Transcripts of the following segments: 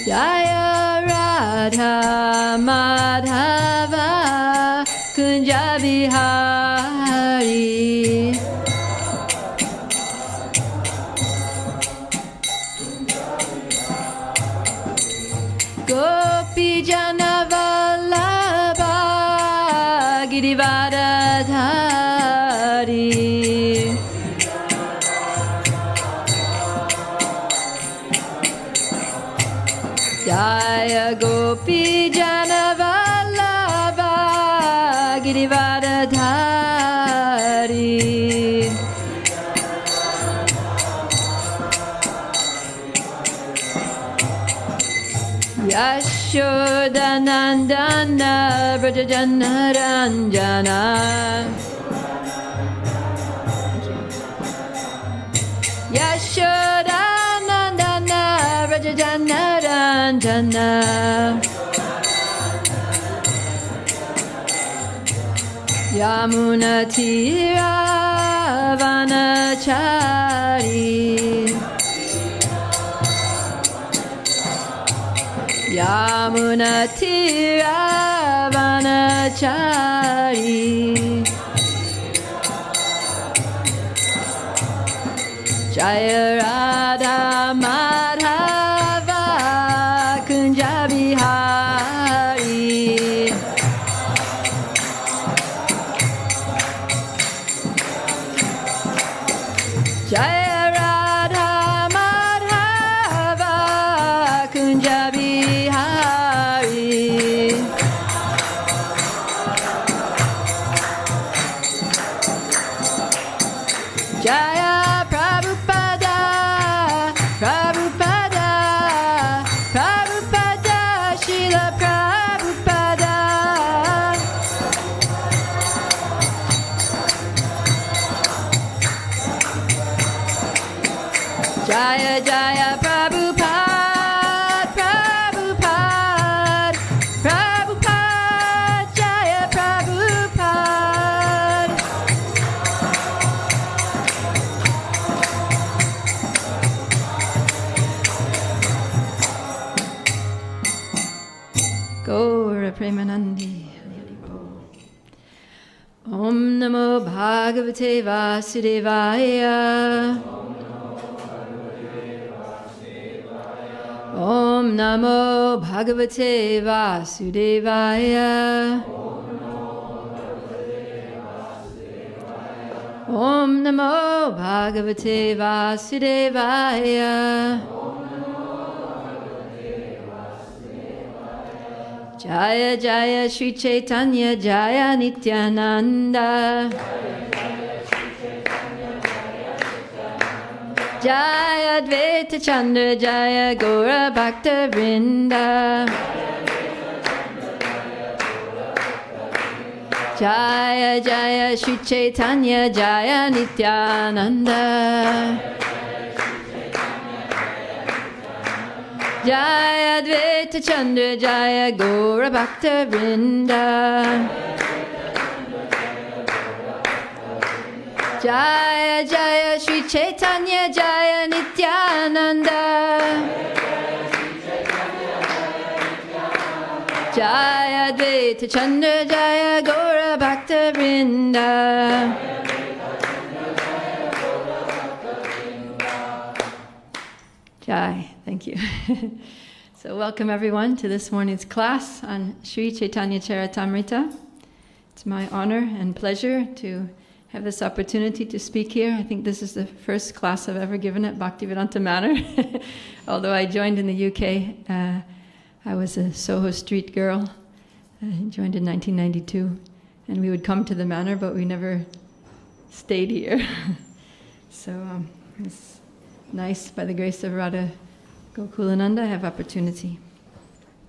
Jaya Radha Madhava Kunja Bihari. Gopi Jana Vallabha Girivardhari. Jaya Gopi Jana Vallabha Girivardhari. Yashoda Nandana Vrajajana Ranjana. Yashoda Nandana Vrajajana Ranjana. Yamuna Tira Vanachari. Yamuna Tira Vanachari. Jaya Radha Madhava Kunja Bihari. Jaya Radha Madhava Kunja Bihari. Jaya Prabhupada, Prabhupada, Prabhupada, Srila Prabhupada. Jaya Jaya Prabhupada, Prabhupada, Prabhupada, Jaya Prabhupada. Gaura Premanandi. Om Namo Bhagavate Vasudevaya. Om Namo Bhagavate Vasudevaya. Om Namo Bhagavate Vasudevaya. Jaya Jaya Shri Caitanya Jaya Nityananda. Jaya Advaita Chandra Jaya Gaura Bhakta Vrinda. Jaya Jaya Shri Caitanya Jaya Nityananda. Jaya Advaita Chandra Jaya Gaura Bhakta Vrinda. Jaya Jaya Shri Caitanya Jaya Nityananda. Jaya Advaita Chandra Jaya Gaura Bhakta Vrinda. Jai, thank you. So welcome everyone to this morning's class on Sri Caitanya-Caritāmṛta. It's my honor and pleasure to have this opportunity to speak here. I think this is the first class I've ever given at Bhaktivedanta Manor. Although I joined in the UK, I was a Soho Street girl. I joined in 1992, and we would come to the manor, but we never stayed here. So it's nice, by the grace of Radha Gokulananda, I have opportunity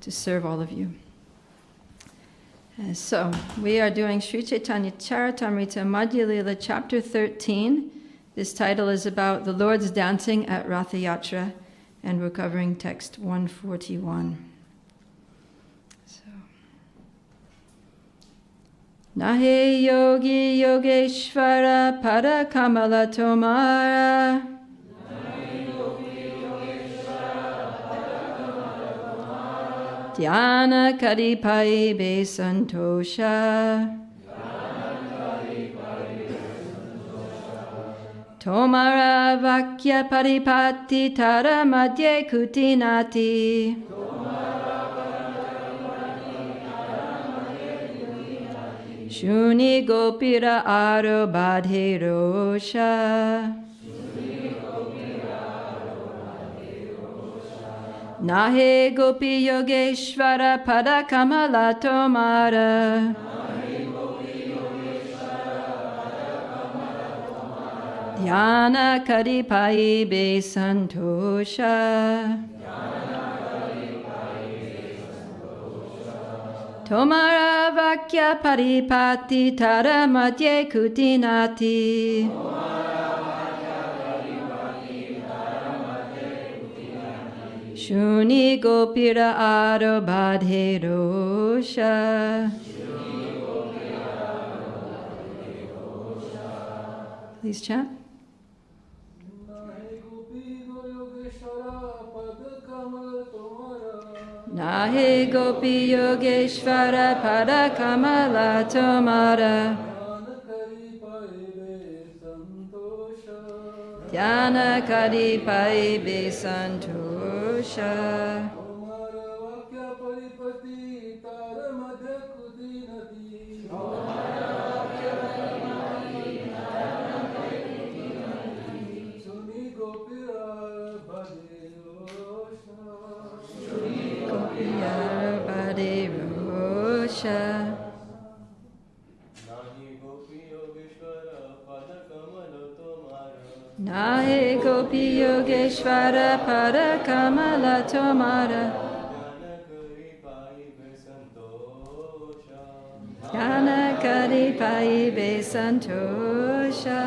to serve all of you. So, we are doing Sri Caitanya-Caritāmṛta Madhya-lilā, chapter 13. This title is about the Lord's dancing at Ratha Yatra, and we're covering text 141. So, Nahe yogi yogeshvara pada kamala tomara. Caitanya-Caritāmṛta Santosha. Tomara Vakya Paripati Tara Madhya Kutinati. Shuni Gopira Aro Badhe Rosha. Nahe Gopi Yogeshvara Pada Kamala Tomara. Caitanya-Caritāmṛta Santosha. Tomara Vakya Paripati Tara Madhya Kutinati. Shuni Gopira Aro Badhe Rosha. Please chant. Nahe Gopi Yogeshvara Pada Kamala Tomara. Caitanya-Caritāmṛta Santosha. Nahe Gopi Yogeshvara Pada Kamala Tomara. Caitanya-Caritāmṛta Santosha.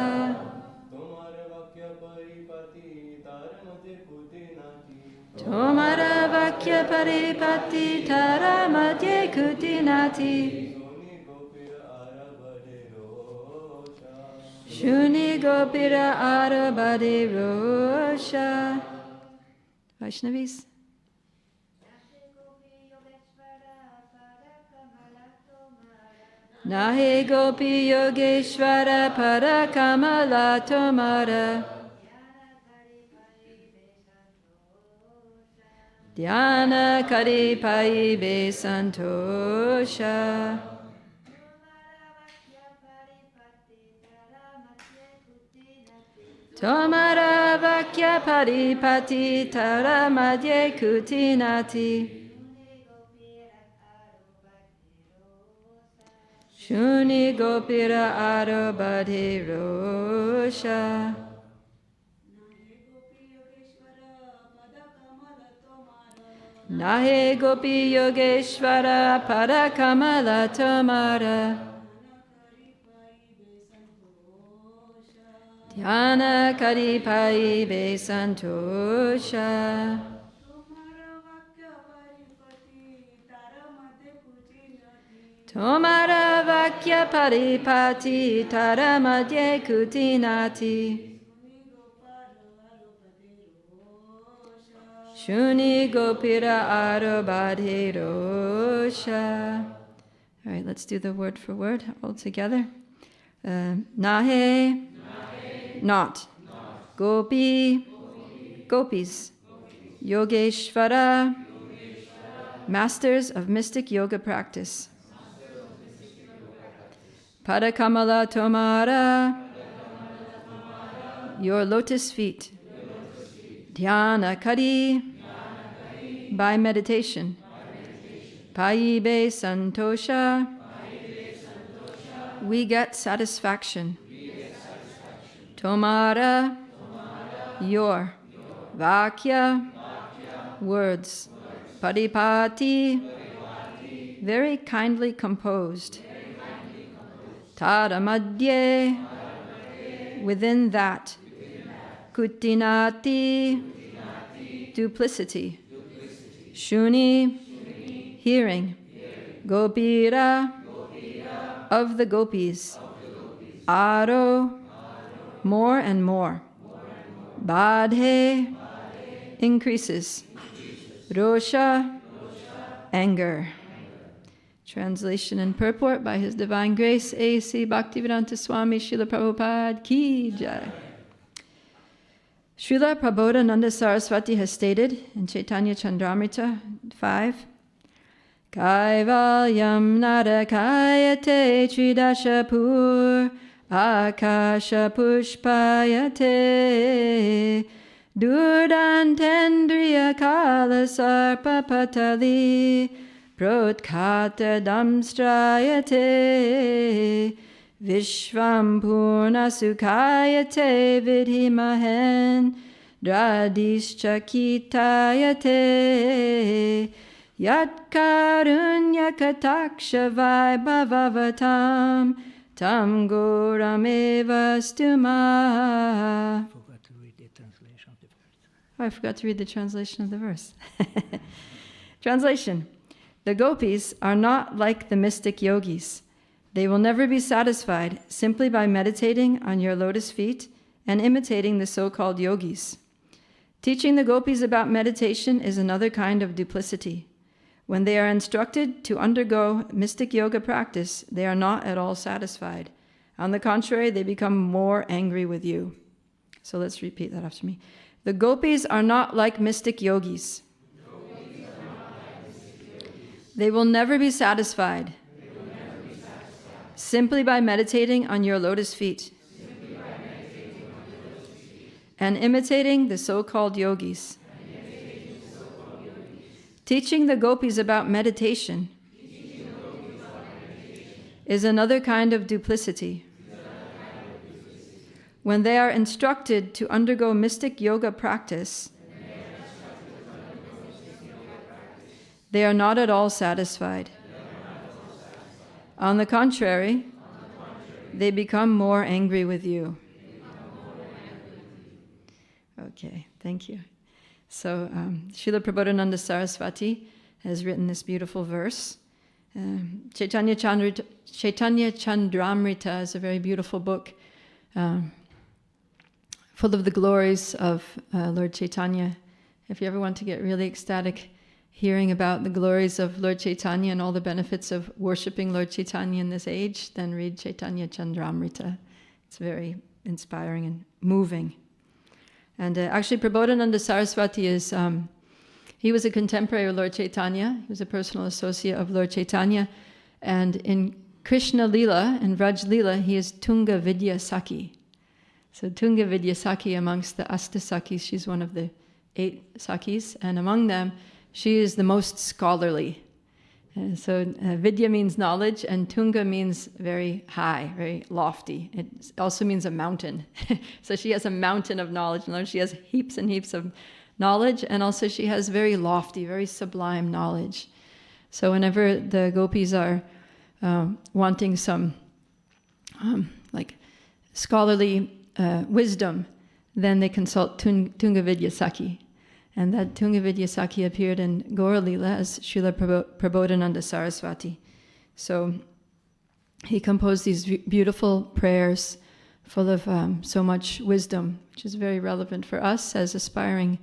Tomara Vakya Paripati Tara Madhya Kutinati. Shuni Gopira Aro Badhe Rosha. Vaishnavis. Nahe Gopi Yogeshvara Pada Kamala Tomara. Caitanya-Caritāmṛta Santosha. Tomara Vakya Paripati Tara Madhya Kutinati. Shuni Gopira Aro Badhe Rosha. Nahe Gopi Yogeshvara Pada Kamala Tomara. Caitanya-Caritāmṛta Santosha. Tomara Vakya Paripati Tara Madhya Kutinati. Shuni Gopira Aro Badhe Rosha. All right, let's do the word for word all together. Nahe, not. Gopi, gopis. Yogeshvara, masters of mystic yoga practice. Padakamala Tomara, your lotus feet. Dhyana-Kari, by meditation. Paibe Santosha, we get satisfaction. Tomara, your. Vakya, words. Paripati, very kindly composed. Tara Madhya, within that. Kutinati, duplicity. Shuni, hearing. Gopira, of the gopis. Aro, more and more. Badhe, increases. Rosha, anger. Translation and purport by His Divine Grace A.C. Bhaktivedanta Swami Srila Prabhupada Ki Jai. Srila Prabodhananda Saraswati has stated in Caitanya-Caritāmṛta 5, Kaivalyam narakayate tridashapur akasha pushpayate durdantendriya kala sarpa patali protkata damstrayate vishvam purna sukhayate vidhimahen dradishcha kitayate yat karunya kataksha vaibhavavatam tam gorameva stuma. Forgot to read the translation of the verse. Oh, I forgot to read the translation of the verse. Translation. The gopis are not like the mystic yogis. They will never be satisfied simply by meditating on your lotus feet and imitating the so-called yogis. Teaching the gopis about meditation is another kind of duplicity. When they are instructed to undergo mystic yoga practice, they are not at all satisfied. On the contrary, they become more angry with you. So let's repeat that after me. The gopis are not like mystic yogis. They will never be satisfied simply by meditating on your lotus feet and imitating the so-called yogis. Teaching the gopis about meditation is another kind of duplicity. When they are instructed to undergo mystic yoga practice, they are not at all satisfied. On the contrary, they become more angry with you. Okay, thank you. So, Srila Prabodhananda Saraswati has written this beautiful verse. Caitanya-Caritāmṛta is a very beautiful book, full of the glories of Lord Chaitanya. If you ever want to get really ecstatic hearing about the glories of Lord Chaitanya and all the benefits of worshipping Lord Chaitanya in this age, then read Caitanya-Caritāmṛta. It's very inspiring and moving. And actually, Prabodhananda Saraswati is, he was a contemporary of Lord Chaitanya. He was a personal associate of Lord Chaitanya. And in Krishna-lila and Vraj-lila, he is Tunga Vidya Saki. So Tunga Vidya Saki amongst the Asta Sakis, she's one of the 8 Sakis. And among them, she is the most scholarly. So Vidya means knowledge, and Tunga means very high, very lofty. It also means a mountain. So she has a mountain of knowledge. She has heaps and heaps of knowledge, and also she has very lofty, very sublime knowledge. So whenever the gopis are wanting some like scholarly wisdom, then they consult Tunga Vidya Saki. And that Tunga Vidya Saki appeared in Gaura-lila as Srila Prabodhananda Saraswati. So he composed these beautiful prayers full of so much wisdom, which is very relevant for us as aspiring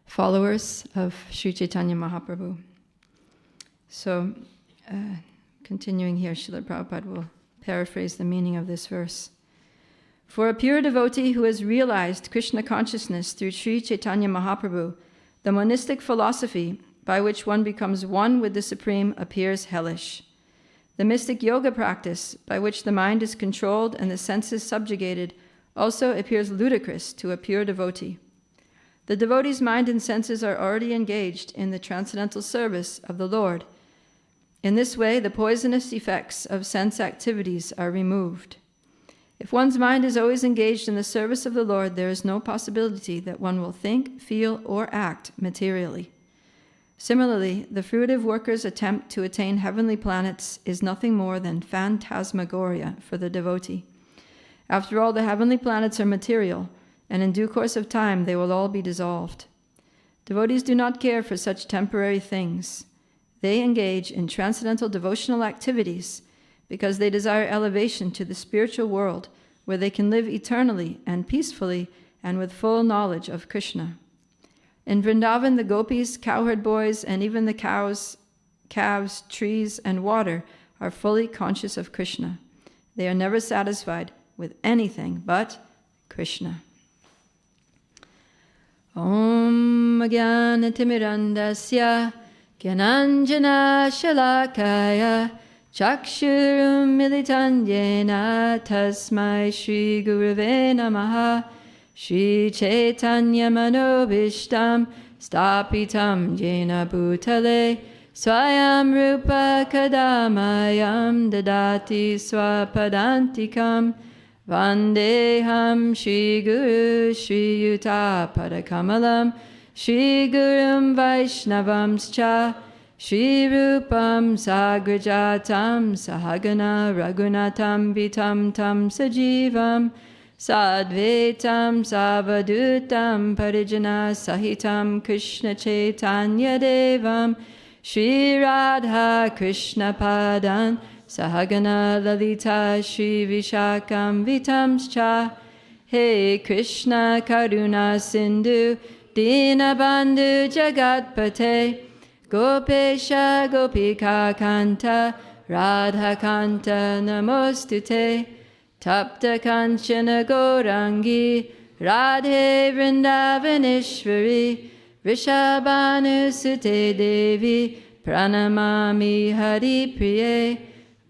followers of Sri Chaitanya Mahaprabhu. So continuing here, Srila Prabhupada will paraphrase the meaning of this verse. For a pure devotee who has realized Krishna consciousness through Sri Chaitanya Mahaprabhu, the monistic philosophy by which one becomes one with the Supreme appears hellish. The mystic yoga practice by which the mind is controlled and the senses subjugated also appears ludicrous to a pure devotee. The devotee's mind and senses are already engaged in the transcendental service of the Lord. In this way, the poisonous effects of sense activities are removed. If one's mind is always engaged in the service of the Lord, there is no possibility that one will think, feel, or act materially. Similarly, the fruitive worker's attempt to attain heavenly planets is nothing more than phantasmagoria for the devotee. After all, the heavenly planets are material, and in due course of time they will all be dissolved. Devotees do not care for such temporary things. They engage in transcendental devotional activities because they desire elevation to the spiritual world where they can live eternally and peacefully and with full knowledge of Krishna. In Vrindavan, the gopis, cowherd boys, and even the cows calves, trees, and water are fully conscious of Krishna. They are never satisfied with anything but Krishna. Om Jnana-timirandasya Gyananjana Shalakaya Chakshurum Militan Yena Tasmai Shri Gurave Namaha Shri Chaitanya Manobishtam Stapitam Yena Bhutale Swayam Rupa Kadamayam Dadati Swapadantikam Vandeham Shri Guru Shri Yuta Padakamalam Shri Gurum Vaishnavamscha Shri Rupam Sagrajatam Sahagana Raghunatam Vitam Tam Sajivam Sadvetam Savadutam Parijana Sahitam Krishna Chaitanya Devam Shri Radha Krishna Padan Sahagana Lalita Shri Vishakam Vitamscha He Krishna Karuna Sindhu Dinabandhu Jagatpate Gopesha Gopika Kanta Radha Kanta Namostute Tapta Kanchana Gaurangi Radhe Vrindavaneshwari Rishabhanu Sute Devi Pranamami Hari Priye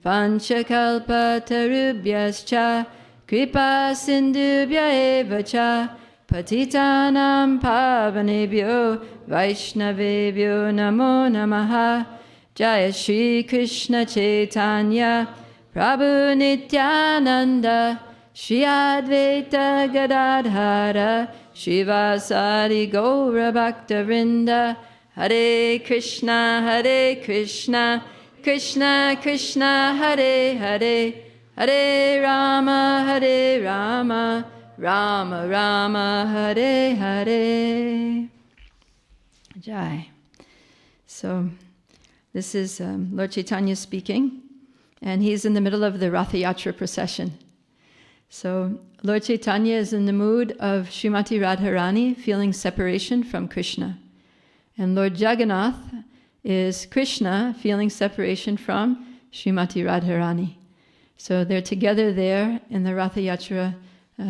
Panchakalpa Tarubhyascha Kripa Sindhubhya Evacha Patitanam Pavanebhyo Vaishnavebhyo Namo Namaha Jaya Shri Krishna Chaitanya Prabhu Nityananda Shri Advaita Gadadhara Shivasari Gaura Bhakta Vrinda Hare Krishna Krishna Krishna Hare Hare Hare Rama Rama Rama Hare Hare. Jai. So this is Lord Chaitanya speaking, and he's in the middle of the Ratha Yatra procession. So Lord Chaitanya is in the mood of Srimati Radharani feeling separation from Krishna. And Lord Jagannath is Krishna feeling separation from Srimati Radharani. So they're together there in the Ratha Yatra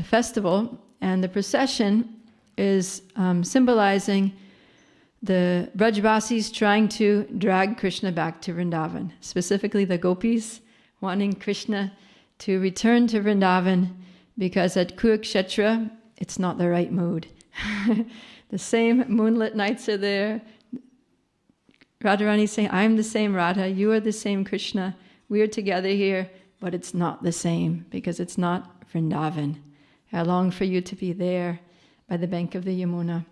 festival, and the procession is symbolizing the Brajvasis trying to drag Krishna back to Vrindavan, specifically the gopis wanting Krishna to return to Vrindavan because at Kurukshetra it's not the right mood. The same moonlit nights are there. Radharani saying, I'm the same Radha, you are the same Krishna, we are together here, but it's not the same because it's not Vrindavan. I long for you to be there by the bank of the Yamuna,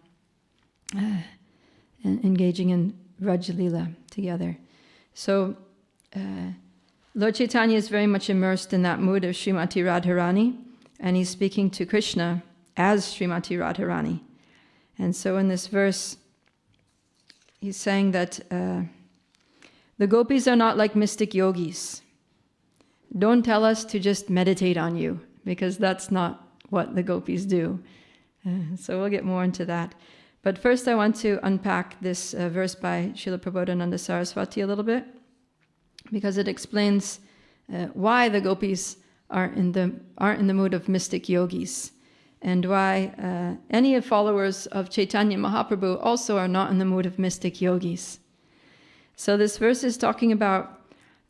engaging in Vraj-lila together. So Lord Chaitanya is very much immersed in that mood of Srimati Radharani, and he's speaking to Krishna as Srimati Radharani. And so in this verse, he's saying that the gopis are not like mystic yogis. Don't tell us to just meditate on you, because that's not what the gopis do. So we'll get more into that. But first I want to unpack this verse by Srila Prabodhananda Saraswati a little bit, because it explains why the gopis aren't in the mood of mystic yogis, and why any followers of Chaitanya Mahaprabhu also are not in the mood of mystic yogis. So this verse is talking about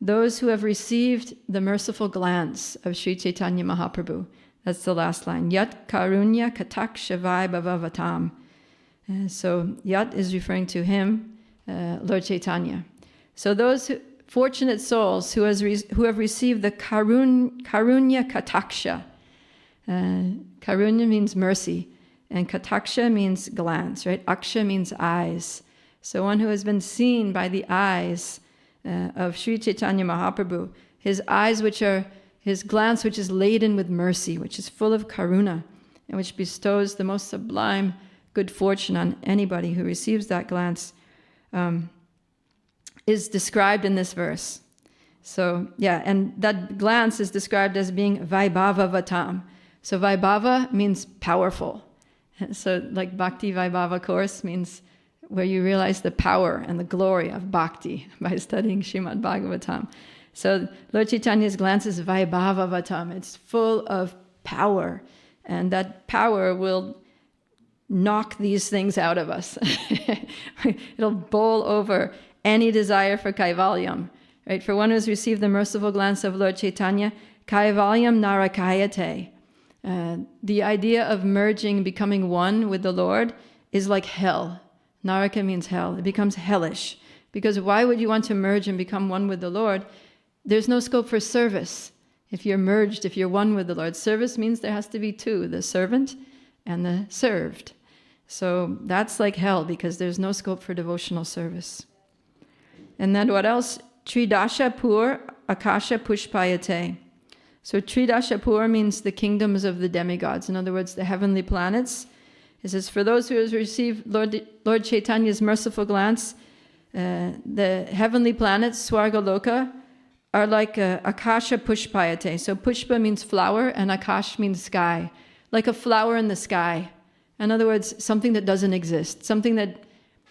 those who have received the merciful glance of Sri Chaitanya Mahaprabhu. That's the last line. Yat karunya kataksha vaibhavatam. So Yat is referring to him, Lord Chaitanya. So those fortunate souls who have received the karunya kataksha. Karunya means mercy, and kataksha means glance, right? Aksha means eyes. So one who has been seen by the eyes of Sri Chaitanya Mahaprabhu, his eyes his glance which is laden with mercy, which is full of karuna, and which bestows the most sublime good fortune on anybody who receives that glance, is described in this verse. So yeah, and that glance is described as being vaibhava vatam. So vaibhava means powerful. So like Bhakti Vaibhava course means where you realize the power and the glory of bhakti by studying Srimad Bhagavatam. So Lord Chaitanya's glance is Vaibhavavatam. It's full of power, and that power will knock these things out of us. It'll bowl over any desire for kaivalyam. Right? For one who has received the merciful glance of Lord Chaitanya, kaivalyam narakayate. The idea of merging, becoming one with the Lord is like hell. Naraka means hell. It becomes hellish. Because why would you want to merge and become one with the Lord? There's no scope for service. If you're merged, if you're one with the Lord, service means there has to be two, the servant and the served. So that's like hell, because there's no scope for devotional service. And then what else? Tridasha Pur Akasha Pushpayate. So Tridasha Pur means the kingdoms of the demigods. In other words, the heavenly planets. It says, for those who have received Lord Chaitanya's merciful glance, the heavenly planets, Swargaloka, are like Akasha Pushpayate. So Pushpa means flower and Akash means sky. Like a flower in the sky. In other words, something that doesn't exist. Something that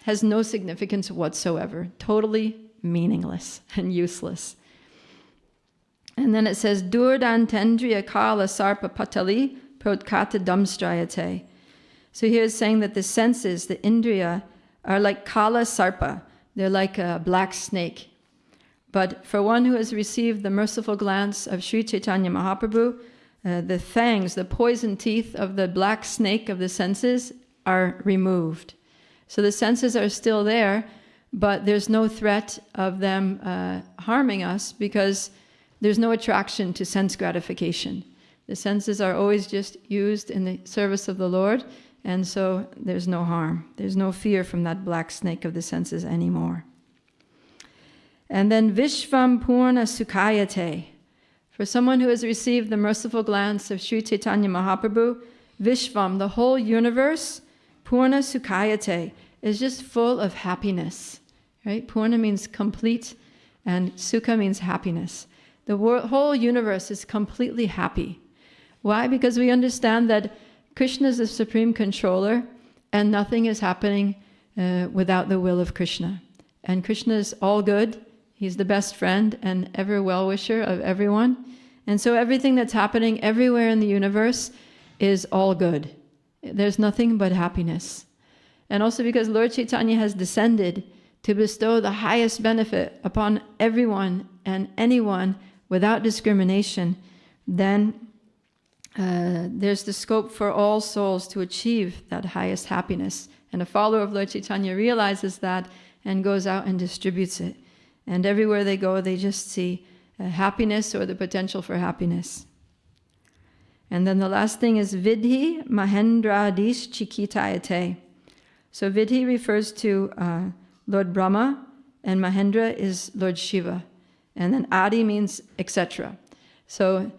has no significance whatsoever. Totally meaningless and useless. And then it says, Durdan Tendriya Kala Sarpa Patali Prodkata Damstrayate. So here it's saying that the senses, the indriya, are like Kala Sarpa. They're like a black snake. But for one who has received the merciful glance of Sri Chaitanya Mahaprabhu, the fangs, the poison teeth of the black snake of the senses are removed. So the senses are still there, but there's no threat of them harming us, because there's no attraction to sense gratification. The senses are always just used in the service of the Lord, and so there's no harm. There's no fear from that black snake of the senses anymore. And then Vishvam Purna Sukhayate. For someone who has received the merciful glance of Sri Chaitanya Mahaprabhu, Vishvam, the whole universe, Purna Sukhayate, is just full of happiness. Right? Purna means complete, and Sukha means happiness. The whole universe is completely happy. Why? Because we understand that Krishna is the supreme controller, and nothing is happening without the will of Krishna. And Krishna is all good. He's the best friend and ever well-wisher of everyone. And so everything that's happening everywhere in the universe is all good. There's nothing but happiness. And also because Lord Chaitanya has descended to bestow the highest benefit upon everyone and anyone without discrimination, then there's the scope for all souls to achieve that highest happiness. And a follower of Lord Chaitanya realizes that and goes out and distributes it. And everywhere they go, they just see happiness or the potential for happiness. And then the last thing is Vidhi Mahendradish Chikitayate. So Vidhi refers to Lord Brahma, and Mahendra is Lord Shiva. And then Adi means etc. So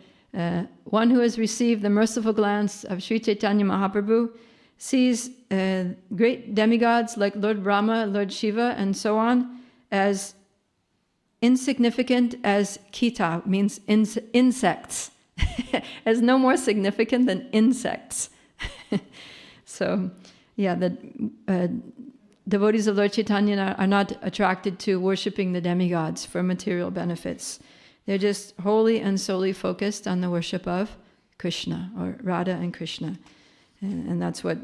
one who has received the merciful glance of Sri Chaitanya Mahaprabhu sees great demigods like Lord Brahma, Lord Shiva, and so on as insignificant as kita, means insects, as no more significant than insects. So, yeah, the devotees of Lord Chaitanya are not attracted to worshipping the demigods for material benefits. They're just wholly and solely focused on the worship of Krishna, or Radha and Krishna. And that's what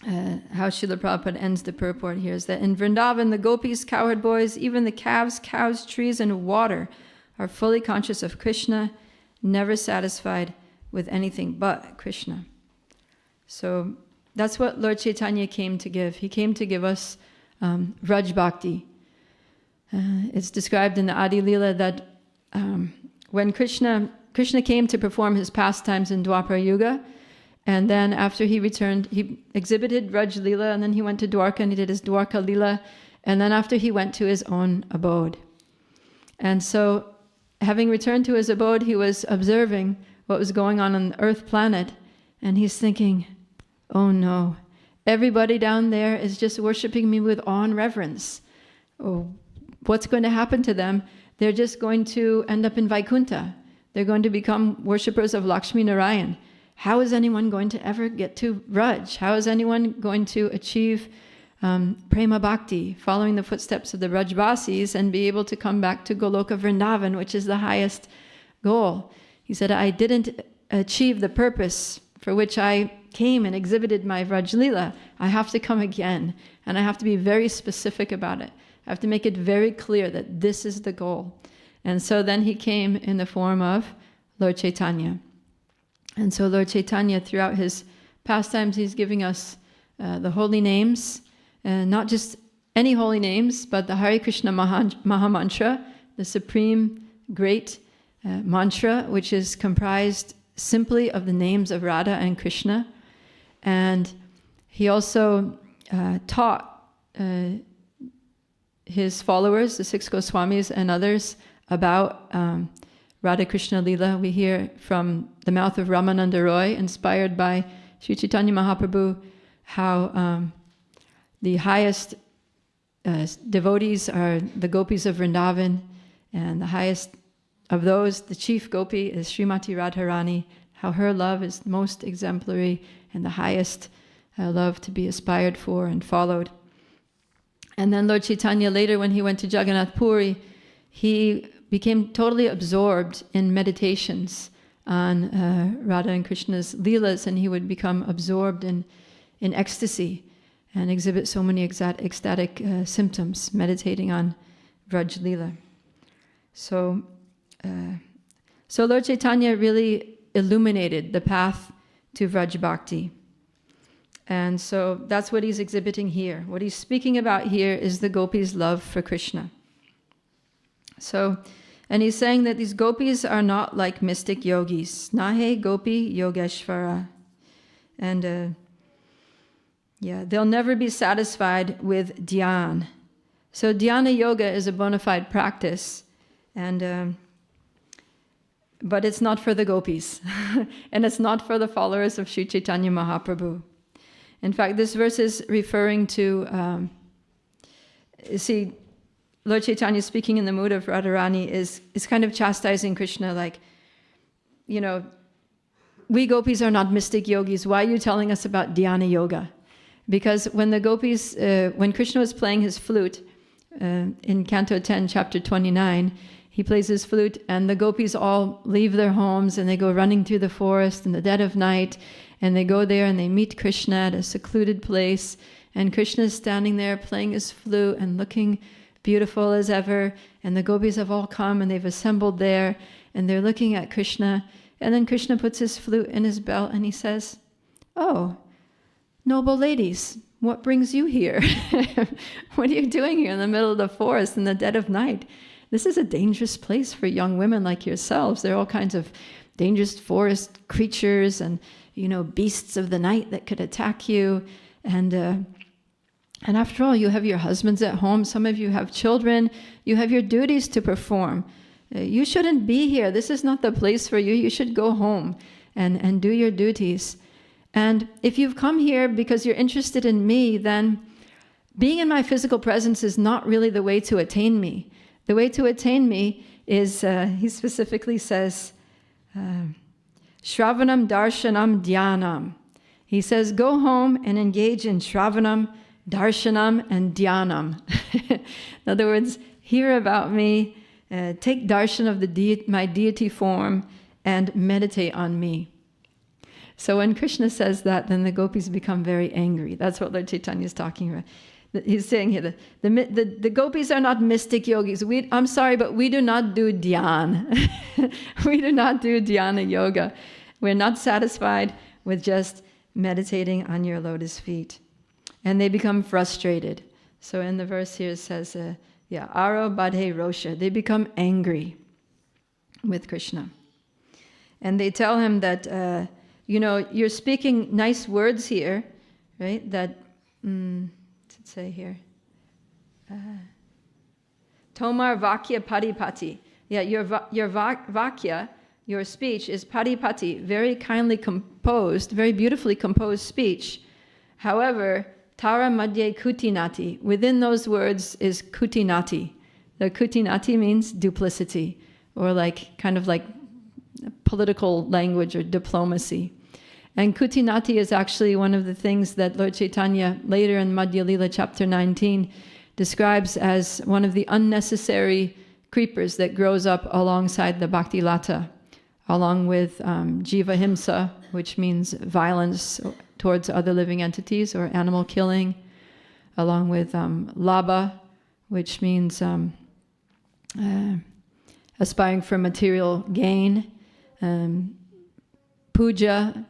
how Srila Prabhupada ends the purport here, is that in Vrindavan, the gopis, cowherd boys, even the calves, cows, trees, and water are fully conscious of Krishna, never satisfied with anything but Krishna. So that's what Lord Chaitanya came to give. He came to give us Vraj Bhakti. It's described in the Adi-lila that when Krishna came to perform his pastimes in Dwapara Yuga, and then after he returned, he exhibited Vraj Lila, and then he went to Dwarka and he did his Dwarka Lila, and then after he went to his own abode. And so, having returned to his abode, he was observing what was going on the Earth planet, and he's thinking, oh no, everybody down there is just worshipping me with awe and reverence. Oh, what's going to happen to them? They're just going to end up in Vaikuntha. They're going to become worshippers of Lakshmi Narayan. How is anyone going to ever get to Vraj? How is anyone going to achieve prema bhakti, following the footsteps of the Brajbasis, and be able to come back to Goloka Vrindavan, which is the highest goal. He said, I didn't achieve the purpose for which I came and exhibited my Vraj-lila. I have to come again, and I have to be very specific about it. I have to make it very clear that this is the goal. And so then he came in the form of Lord Chaitanya. And so Lord Chaitanya, throughout his pastimes, he's giving us the holy names, not just any holy names, but the Hare Krishna Mahamantra, the supreme great mantra, which is comprised simply of the names of Radha and Krishna. And he also taught his followers, the 6 Goswamis and others, about Radha Krishna Lila. We hear from the mouth of Ramananda Roy, inspired by Sri Chaitanya Mahaprabhu, how the highest devotees are the gopis of Vrindavan, and the highest of those, the chief gopi, is Srimati Radharani, how her love is most exemplary and the highest love to be aspired for and followed. And then Lord Chaitanya, later when he went to Jagannath Puri, he became totally absorbed in meditations on Radha and Krishna's Leelas, and he would become absorbed in ecstasy and exhibit so many ecstatic symptoms, meditating on Vraj Leela. So Lord Chaitanya really illuminated the path to Vraj Bhakti. And so that's what he's exhibiting here. What he's speaking about here is the gopis' love for Krishna. So, and he's saying that these gopis are not like mystic yogis. Nahe gopi yogeshvara. And they'll never be satisfied with dhyan. So dhyana yoga is a bona fide practice, and but it's not for the gopis, and it's not for the followers of Sri Chaitanya Mahaprabhu. In fact, this verse is referring to, Lord Chaitanya speaking in the mood of Radharani is kind of chastising Krishna, like, we gopis are not mystic yogis. Why are you telling us about dhyana yoga? Because when the gopis, when Krishna was playing his flute, in Canto 10, Chapter 29, he plays his flute, and the gopis all leave their homes and they go running through the forest in the dead of night, and they go there and they meet Krishna at a secluded place, and Krishna is standing there playing his flute and looking beautiful as ever, and the gopis have all come and they've assembled there, and they're looking at Krishna, and then Krishna puts his flute in his belt and he says, "Oh, noble ladies, what brings you here? What are you doing here in the middle of the forest in the dead of night? This is a dangerous place for young women like yourselves. There are all kinds of dangerous forest creatures and, beasts of the night that could attack you. And after all, you have your husbands at home. Some of you have children. You have your duties to perform. You shouldn't be here. This is not the place for you. You should go home and do your duties. And if you've come here because you're interested in me, then being in my physical presence is not really the way to attain me. The way to attain me is, he specifically says, Shravanam, Darshanam, Dhyanam. He says, go home and engage in Shravanam, Darshanam, and Dhyanam. In other words, hear about me, take darshan of my deity form, and meditate on me. So when Krishna says that, then the gopis become very angry. That's what Lord Chaitanya is talking about. He's saying here that the gopis are not mystic yogis. I'm sorry, but we do not do dhyan. We do not do dhyana yoga. We're not satisfied with just meditating on your lotus feet. And they become frustrated. So in the verse here it says, Aro Badhe Rosha. They become angry with Krishna. And they tell him that, you're speaking nice words here, right? That, what's it say here? Tomar Vakya Padipati. Yeah, your Vakya, your speech is Padipati, very kindly composed, very beautifully composed speech. However, Tara Madhye Kutinati, within those words is Kutinati. The Kutinati means duplicity, or kind of like political language or diplomacy. And Kutinati is actually one of the things that Lord Chaitanya later in Madhya-lilā chapter 19 describes as one of the unnecessary creepers that grows up alongside the Bhakti Lata, along with Jiva Himsa, which means violence towards other living entities or animal killing, along with Labha, which means aspiring for material gain, puja,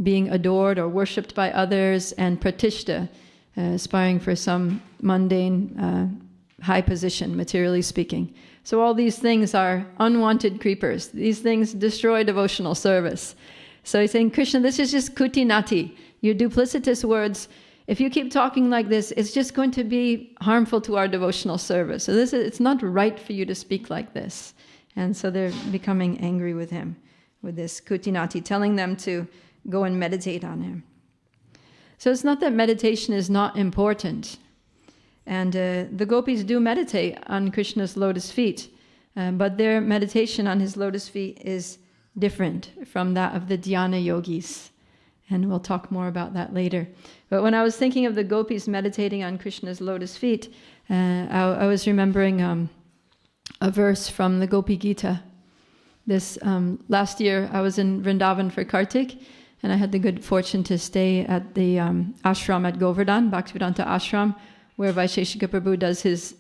being adored or worshipped by others, and pratishta, aspiring for some mundane high position, materially speaking. So all these things are unwanted creepers. These things destroy devotional service. So he's saying, Krishna, this is just kutinati, your duplicitous words. If you keep talking like this, it's just going to be harmful to our devotional service. So it's not right for you to speak like this. And so they're becoming angry with him, with this kutinati, telling them to go and meditate on him. So it's not that meditation is not important. And the gopis do meditate on Krishna's lotus feet, but their meditation on his lotus feet is different from that of the dhyana yogis. And we'll talk more about that later. But when I was thinking of the gopis meditating on Krishna's lotus feet, I was remembering a verse from the Gopi Gita. This last year I was in Vrindavan for Kartik, and I had the good fortune to stay at the ashram at Govardhan, Bhaktivedanta ashram, where Vaisheshika Prabhu does his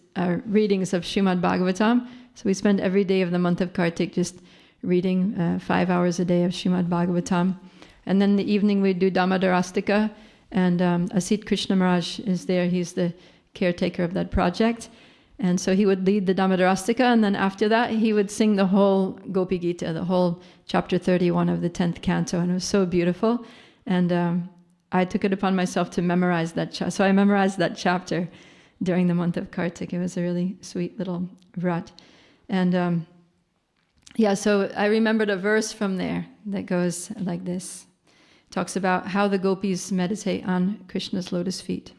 readings of Srimad Bhagavatam. So we spend every day of the month of Kartik just reading 5 hours a day of Srimad Bhagavatam. And then in the evening we do Damodarastika, and Asit Krishna Maharaj is there. He's the caretaker of that project. And so he would lead the Damodarastika, and then after that he would sing the whole Gopi Gita, the whole chapter 31 of the 10th canto, and it was so beautiful. And I took it upon myself to memorize that chapter. So I memorized that chapter during the month of Kartik. It was a really sweet little vrat. And so I remembered a verse from there that goes like this. It talks about how the gopis meditate on Krishna's lotus feet.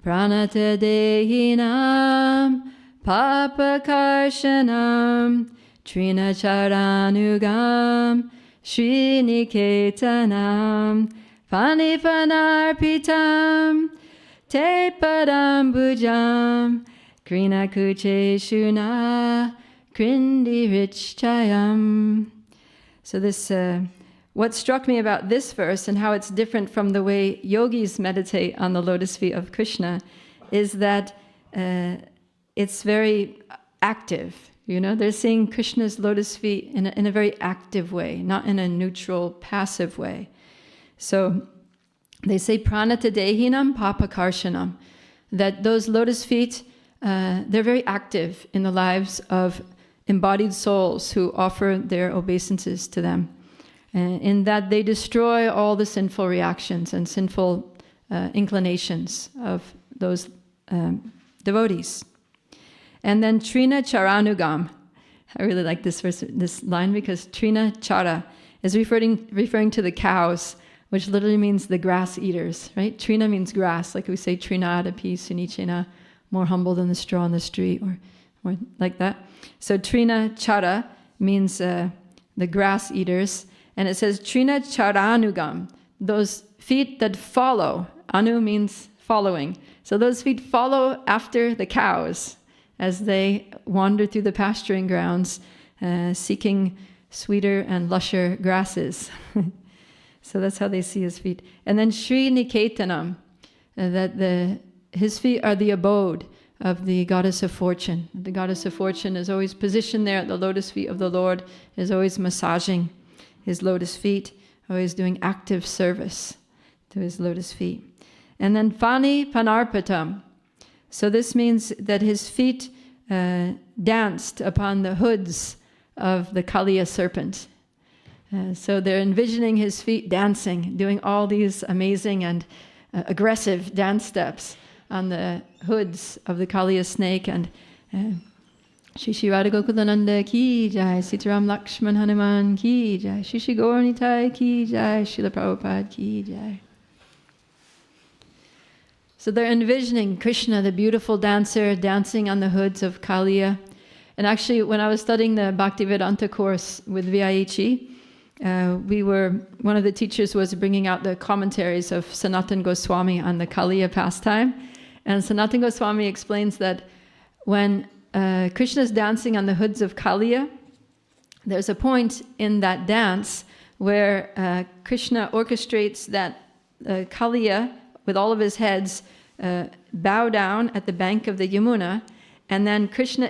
Pranata dehinam papakarshanam trina charanugam sriniketanam panipanarpitam te padambujam krina kuche shuna krindi richchayam. So this, what struck me about this verse and how it's different from the way yogis meditate on the lotus feet of Krishna is that it's very active. You know, they're seeing Krishna's lotus feet in a very active way, not in a neutral, passive way. So they say pranata dehinam papakarshanam, that those lotus feet, they're very active in the lives of embodied souls who offer their obeisances to them, in that they destroy all the sinful reactions and sinful inclinations of those devotees. And then Trina Charanugam. I really like this verse, this line, because Trina Chara is referring to the cows, which literally means the grass eaters, right? Trina means grass, like we say Trina adapi sunichena, more humble than the straw on the street, or like that. So Trina Chara means the grass eaters, and it says Trina Charanugam, those feet that follow. Anu means following. So those feet follow after the cows as they wander through the pasturing grounds, seeking sweeter and lusher grasses. So that's how they see his feet. And then Sri Niketanam, that his feet are the abode of the goddess of fortune. The goddess of fortune is always positioned there at the lotus feet of the Lord, is always massaging his lotus feet, always doing active service to his lotus feet. And then Fani Panarpatam. So this means that his feet danced upon the hoods of the Kaliya serpent. So they're envisioning his feet dancing, doing all these amazing and aggressive dance steps on the hoods of the Kaliya snake. And Shishi Radha Gokulananda ki jai, Sitaram Lakshman Hanuman ki jai, Shishi Gauranitai ki jai, Srila Prabhupada ki jai. So they're envisioning Krishna, the beautiful dancer, dancing on the hoods of Kaliya. And actually, when I was studying the Bhaktivedanta course with Vyaichi, one of the teachers was bringing out the commentaries of Sanatana Goswami on the Kaliya pastime. And Sanatana Goswami explains that when Krishna is dancing on the hoods of Kaliya, there's a point in that dance where Krishna orchestrates that Kaliya, with all of his heads, bow down at the bank of the Yamuna, and then Krishna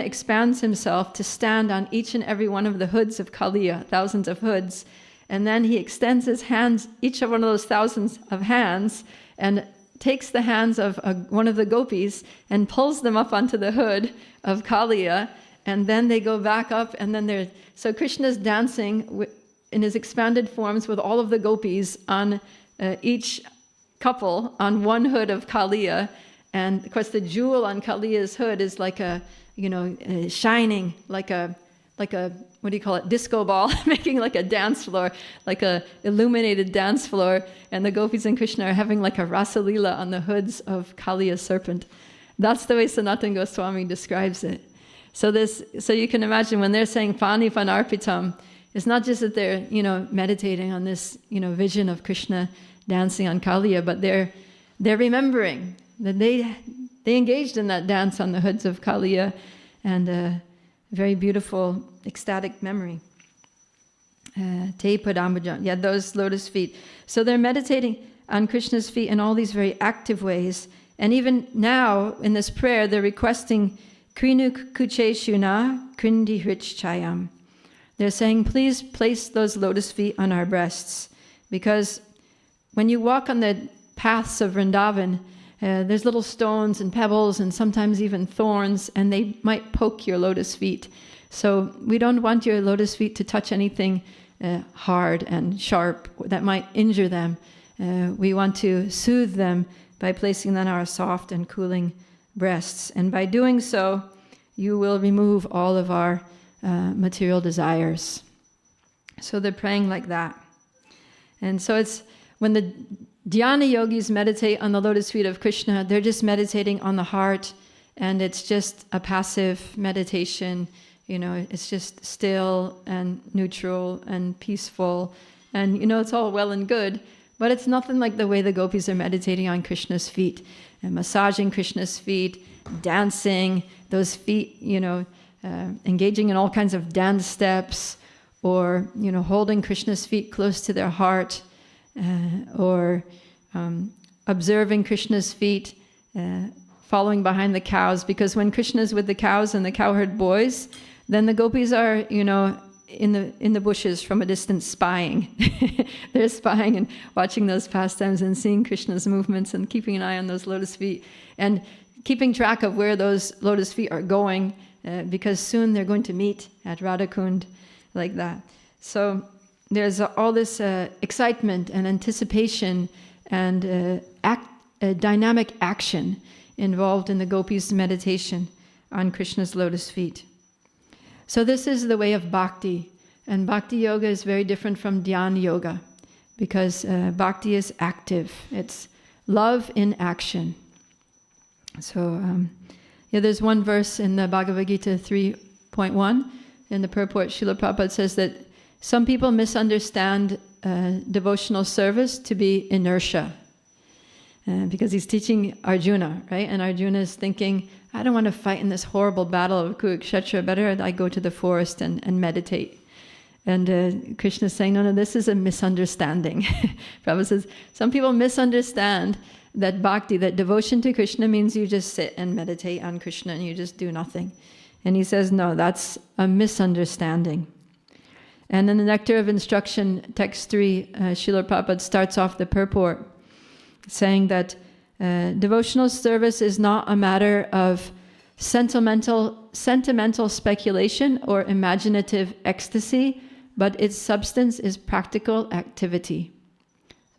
expands himself to stand on each and every one of the hoods of Kaliya, thousands of hoods, and then he extends his hands, each of one of those thousands of hands, and takes the hands of one of the gopis and pulls them up onto the hood of Kaliya, and then they go back up, and then so Krishna's dancing in his expanded forms with all of the gopis on each couple on one hood of Kaliya. And of course the jewel on Kaliya's hood is like shining like a what do you call it, disco ball, making like a dance floor, like a illuminated dance floor, and the gopis and Krishna are having like a rasalila on the hoods of Kaliya's serpent. That's the way Sanatana Goswami describes it. So you can imagine when they're saying Pani Panarpitam, it's not just that they're meditating on this vision of Krishna dancing on Kaliya, but they're remembering that they engaged in that dance on the hoods of Kaliya, and a very beautiful ecstatic memory. Te Padambhajam, yeah, those lotus feet. So they're meditating on Krishna's feet in all these very active ways. And even now in this prayer, they're requesting Krinu Kuche Shuna Krindi Hrich Chayam. They're saying, please place those lotus feet on our breasts, because when you walk on the paths of Vrindavan, there's little stones and pebbles and sometimes even thorns, and they might poke your lotus feet. So we don't want your lotus feet to touch anything hard and sharp that might injure them. We want to soothe them by placing them on our soft and cooling breasts. And by doing so, you will remove all of our material desires. So they're praying like that. And so it's when the Dhyana yogis meditate on the lotus feet of Krishna, they're just meditating on the heart, and it's just a passive meditation. It's just still and neutral and peaceful, and it's all well and good, but it's nothing like the way the gopis are meditating on Krishna's feet, and massaging Krishna's feet, dancing, those feet, engaging in all kinds of dance steps, or holding Krishna's feet close to their heart, or observing Krishna's feet, following behind the cows, because when Krishna's with the cows and the cowherd boys, then the gopis are, in the bushes from a distance spying. They're spying and watching those pastimes and seeing Krishna's movements and keeping an eye on those lotus feet and keeping track of where those lotus feet are going, because soon they're going to meet at Radhakund, like that. So there's all this excitement and anticipation and dynamic action involved in the gopis' meditation on Krishna's lotus feet. So this is the way of bhakti. And bhakti yoga is very different from dhyana yoga, because bhakti is active. It's love in action. So there's one verse in the Bhagavad Gita 3.1 in the purport. Srila Prabhupada says that some people misunderstand devotional service to be inertia, because he's teaching Arjuna, right? And Arjuna is thinking, I don't want to fight in this horrible battle of Kurukshetra. Better I go to the forest and meditate. And Krishna is saying, no, this is a misunderstanding. Prabhupada says, some people misunderstand that bhakti, that devotion to Krishna means you just sit and meditate on Krishna and you just do nothing. And he says, no, that's a misunderstanding. And in the Nectar of Instruction, text 3, Srila Prabhupada starts off the purport saying that devotional service is not a matter of sentimental speculation or imaginative ecstasy, but its substance is practical activity.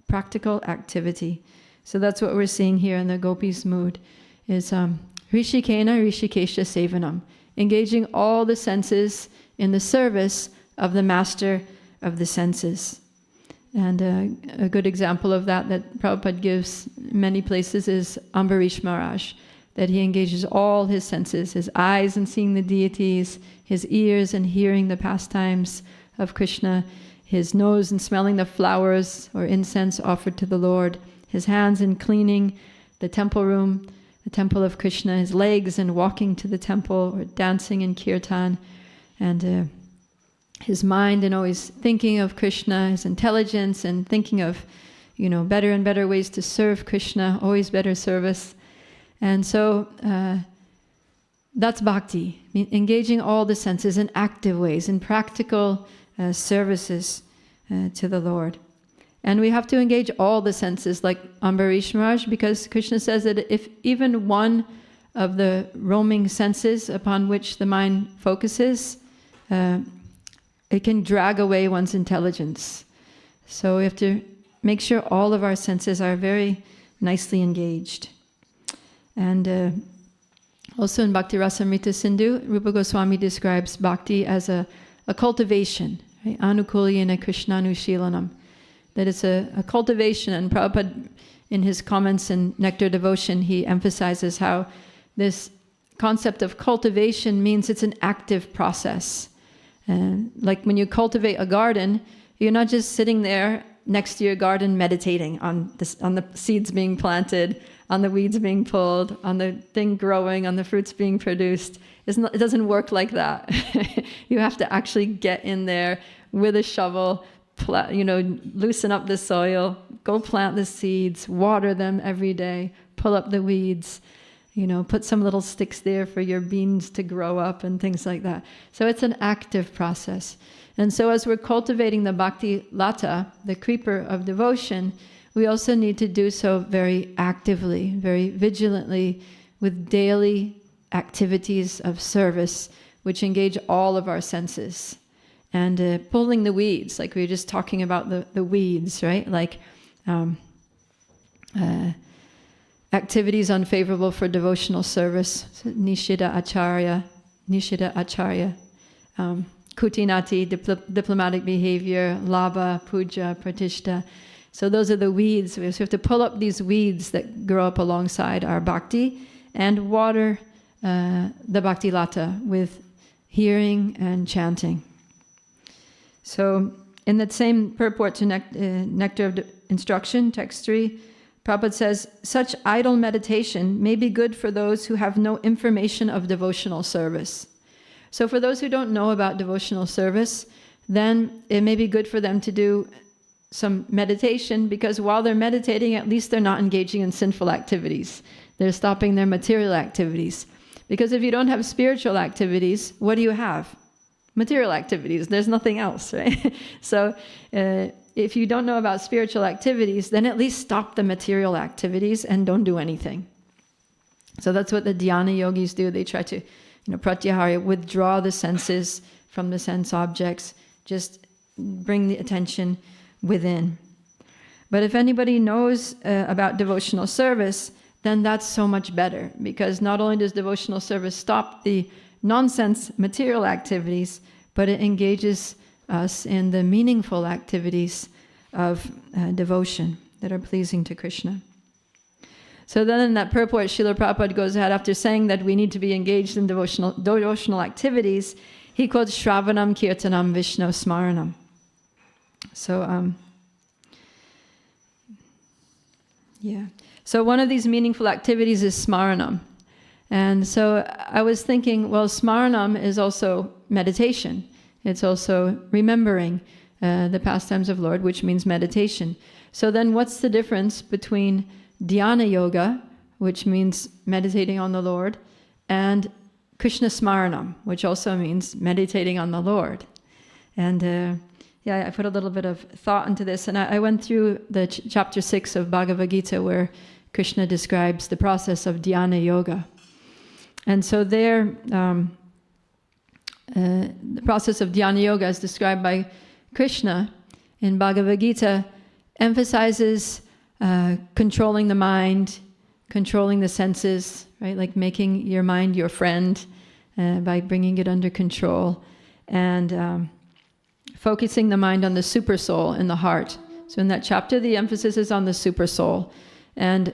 Practical activity. So that's what we're seeing here in the gopis' mood, is Rishikena Rishikesha Sevanam, engaging all the senses in the service of the master of the senses. And a good example of that Prabhupada gives many places is Ambarish Maharaj, that he engages all his senses, his eyes in seeing the deities, his ears in hearing the pastimes of Krishna, his nose in smelling the flowers or incense offered to the Lord, his hands in cleaning the temple room, the temple of Krishna, his legs in walking to the temple or dancing in kirtan, and his mind in always thinking of Krishna, his intelligence and thinking of, better and better ways to serve Krishna, always better service. And so that's bhakti, engaging all the senses in active ways, in practical services to the Lord. And we have to engage all the senses, like Ambarish Maharaj, because Krishna says that if even one of the roaming senses upon which the mind focuses, it can drag away one's intelligence. So we have to make sure all of our senses are very nicely engaged. And also in Bhakti Rasamrita Sindhu, Rupa Goswami describes bhakti as a cultivation, right? Anukulyena Krishnanushilanam. That it's a cultivation, and Prabhupada, in his comments in Nectar Devotion, he emphasizes how this concept of cultivation means it's an active process. Like when you cultivate a garden, you're not just sitting there next to your garden meditating on the seeds being planted, on the weeds being pulled, on the thing growing, on the fruits being produced. It doesn't work like that. You have to actually get in there with a shovel, loosen up the soil, go plant the seeds, water them every day, pull up the weeds, put some little sticks there for your beans to grow up and things like that. So it's an active process. And so as we're cultivating the bhakti lata, the creeper of devotion, we also need to do so very actively, very vigilantly, with daily activities of service, which engage all of our senses. And pulling the weeds, like we were just talking about the weeds, right? Like activities unfavorable for devotional service, so Nishida Acharya, Kutinati, diplomatic behavior, Labha, Puja, Pratishta. So those are the weeds. We have to pull up these weeds that grow up alongside our bhakti and water the bhakti lata with hearing and chanting. So in that same purport to Nectar of Instruction, text 3, Prabhupada says, such idle meditation may be good for those who have no information of devotional service. So for those who don't know about devotional service, then it may be good for them to do some meditation, because while they're meditating, at least they're not engaging in sinful activities. They're stopping their material activities. Because if you don't have spiritual activities, what do you have? Material activities. There's nothing else, right? So if you don't know about spiritual activities, then at least stop the material activities and don't do anything. So that's what the dhyana yogis do. They try to pratyahara, withdraw the senses from the sense objects, just bring the attention within. But if anybody knows about devotional service, then that's so much better, because not only does devotional service stop the nonsense material activities, but it engages us in the meaningful activities of devotion that are pleasing to Krishna. So then in that purport, Srila Prabhupada goes ahead, after saying that we need to be engaged in devotional activities, he quotes Shravanam, Kirtanam, Vishnu Smaranam. So, So one of these meaningful activities is Smaranam. And so I was thinking, well, Smaranam is also meditation. It's also remembering the pastimes of Lord, which means meditation. So then what's the difference between Dhyana Yoga, which means meditating on the Lord, and Krishna Smaranam, which also means meditating on the Lord? And I put a little bit of thought into this, and I went through the chapter 6 of Bhagavad Gita, where Krishna describes the process of Dhyana Yoga. And so there, the process of Dhyana Yoga, as described by Krishna in Bhagavad Gita, emphasizes controlling the mind, controlling the senses, right? Like making your mind your friend by bringing it under control, and focusing the mind on the super soul in the heart. So in that chapter, the emphasis is on the super soul, and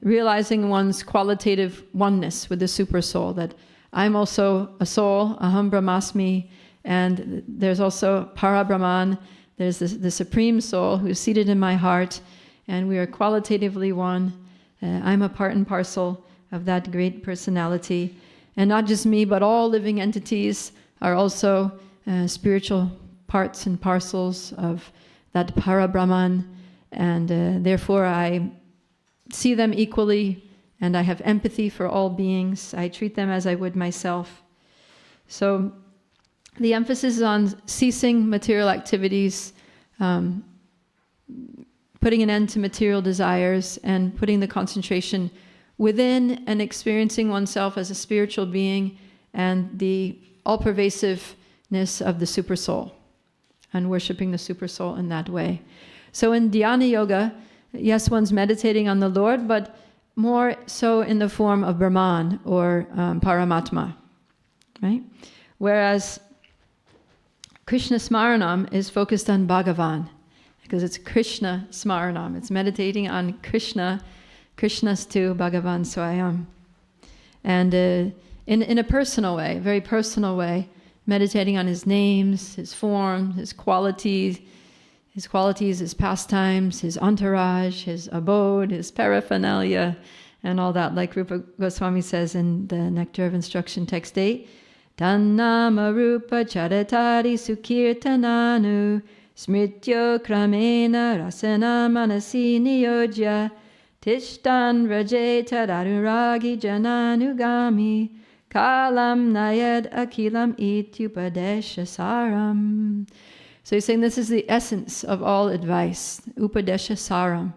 realizing one's qualitative oneness with the super soul, that I'm also a soul, aham brahmasmi, And there's also Parabrahman, there's the Supreme Soul who's seated in my heart, and we are qualitatively one. I'm a part and parcel of that great personality. And not just me, but all living entities are also spiritual parts and parcels of that Parabrahman, and therefore I see them equally, and I have empathy for all beings. I treat them as I would myself. So the emphasis is on ceasing material activities, putting an end to material desires, and putting the concentration within and experiencing oneself as a spiritual being and the all-pervasiveness of the super soul, and worshipping the super soul in that way. So in dhyana yoga, yes, one's meditating on the Lord, but more so in the form of Brahman or Paramatma, right? Whereas Krishna Smaranam is focused on Bhagavan, because it's Krishna Smaranam. It's meditating on Krishna, Krishnastu Bhagavan Swayam. And in a personal way, very personal way, meditating on his names, his form, his qualities, his pastimes, his entourage, his abode, his paraphernalia, and all that, like Rupa Goswami says in the Nectar of Instruction, text 8, Tannama Rupa Charatari Sukirtananu Smrityo Kramena Rasana Manasi Niyojya Tishtan Rajeta Daruragi Jananugami Kalam Nayad Akilam Ityupadesha Saram. So he's saying this is the essence of all advice. Upadesha Saram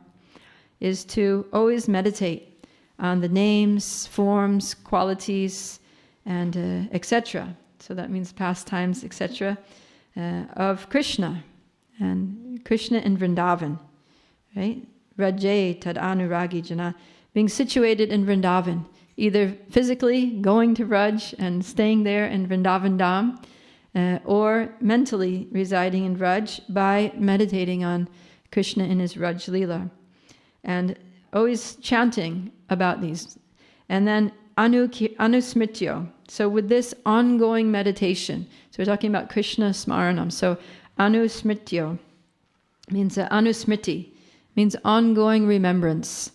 is to always meditate on the names, forms, qualities, and etc. So that means pastimes, etc. Of Krishna, and Krishna in Vrindavan, right? Rajay tad anuragi jana, being situated in Vrindavan, either physically going to Vraj and staying there in Vrindavan Dham, or mentally residing in Vraj by meditating on Krishna in his Vraj Lila, and always chanting about these. And then anusmrityo. So with this ongoing meditation, so we're talking about Krishna Smaranam. So anusmrityo means anusmriti, means ongoing remembrance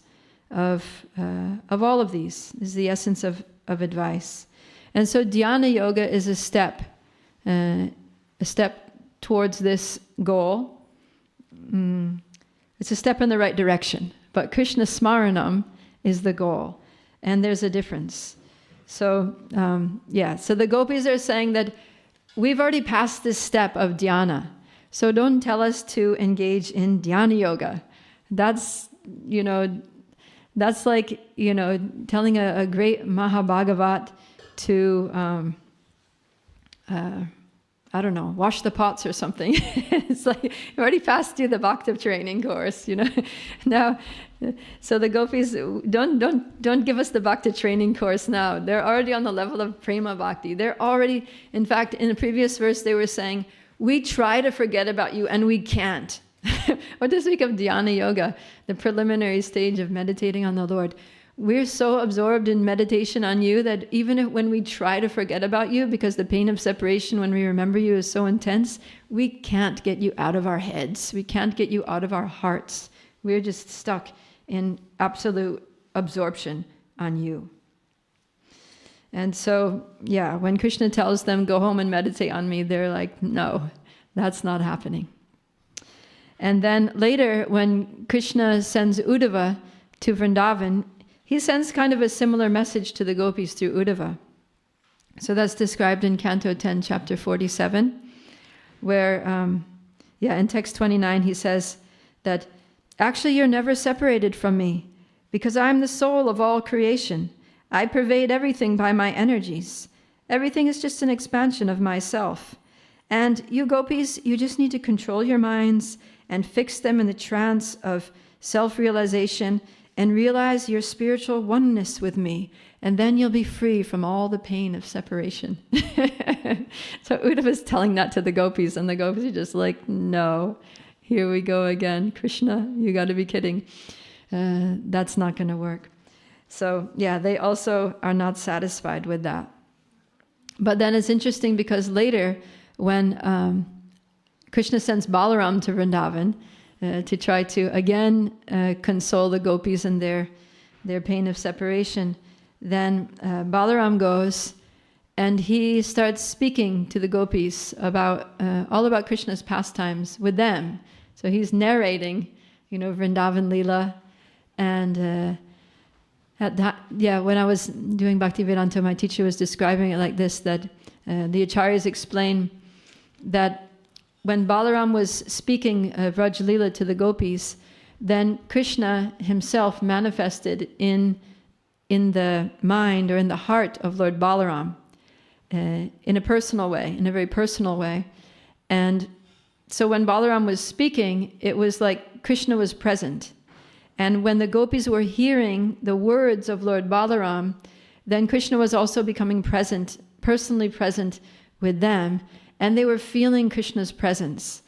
of all of these. This is the essence of advice. And so dhyana yoga is a step towards this goal. It's a step in the right direction, but Krishna Smaranam is the goal, and there's a difference. So so the gopis are saying that we've already passed this step of dhyana, so don't tell us to engage in dhyana yoga. That's like, telling a great Mahabhagavat to, wash the pots or something. It's like, you already passed through the bhakti training course, Now, so the gopis, don't give us the bhakti training course now. They're already on the level of prema bhakti. They're already, in fact, in the previous verse, they were saying, we try to forget about you and we can't. Or to speak of dhyana yoga, the preliminary stage of meditating on the Lord. We're so absorbed in meditation on you that even when we try to forget about you, because the pain of separation when we remember you is so intense, we can't get you out of our heads. We can't get you out of our hearts. We're just stuck in absolute absorption on you. And so, when Krishna tells them, go home and meditate on me, they're like, no, that's not happening. And then later, when Krishna sends Uddhava to Vrindavan, he sends kind of a similar message to the gopis through Uddhava. So that's described in Canto 10, Chapter 47, where, in text 29, he says that, actually, you're never separated from me, because I'm the soul of all creation. I pervade everything by my energies. Everything is just an expansion of myself. And you gopis, you just need to control your minds and fix them in the trance of self-realization and realize your spiritual oneness with me, and then you'll be free from all the pain of separation. So Uddhava is telling that to the gopis, and the gopis are just like, no, here we go again. Krishna, you got to be kidding. That's not going to work. So they also are not satisfied with that. But then it's interesting because later, when Krishna sends Balaram to Vrindavan to try to again console the gopis in their pain of separation, then Balaram goes and he starts speaking to the gopis about all about Krishna's pastimes with them. So he's narrating, Vrindavan Lila, and when I was doing Bhaktivedanta, my teacher was describing it like this, that the Acharyas explain that when Balaram was speaking Vraj Lila to the gopis, then Krishna himself manifested in the mind or in the heart of Lord Balaram in a personal way, in a very personal way. And so when Balaram was speaking, it was like Krishna was present. And when the gopis were hearing the words of Lord Balaram, then Krishna was also becoming present, personally present with them. And they were feeling Krishna's presence.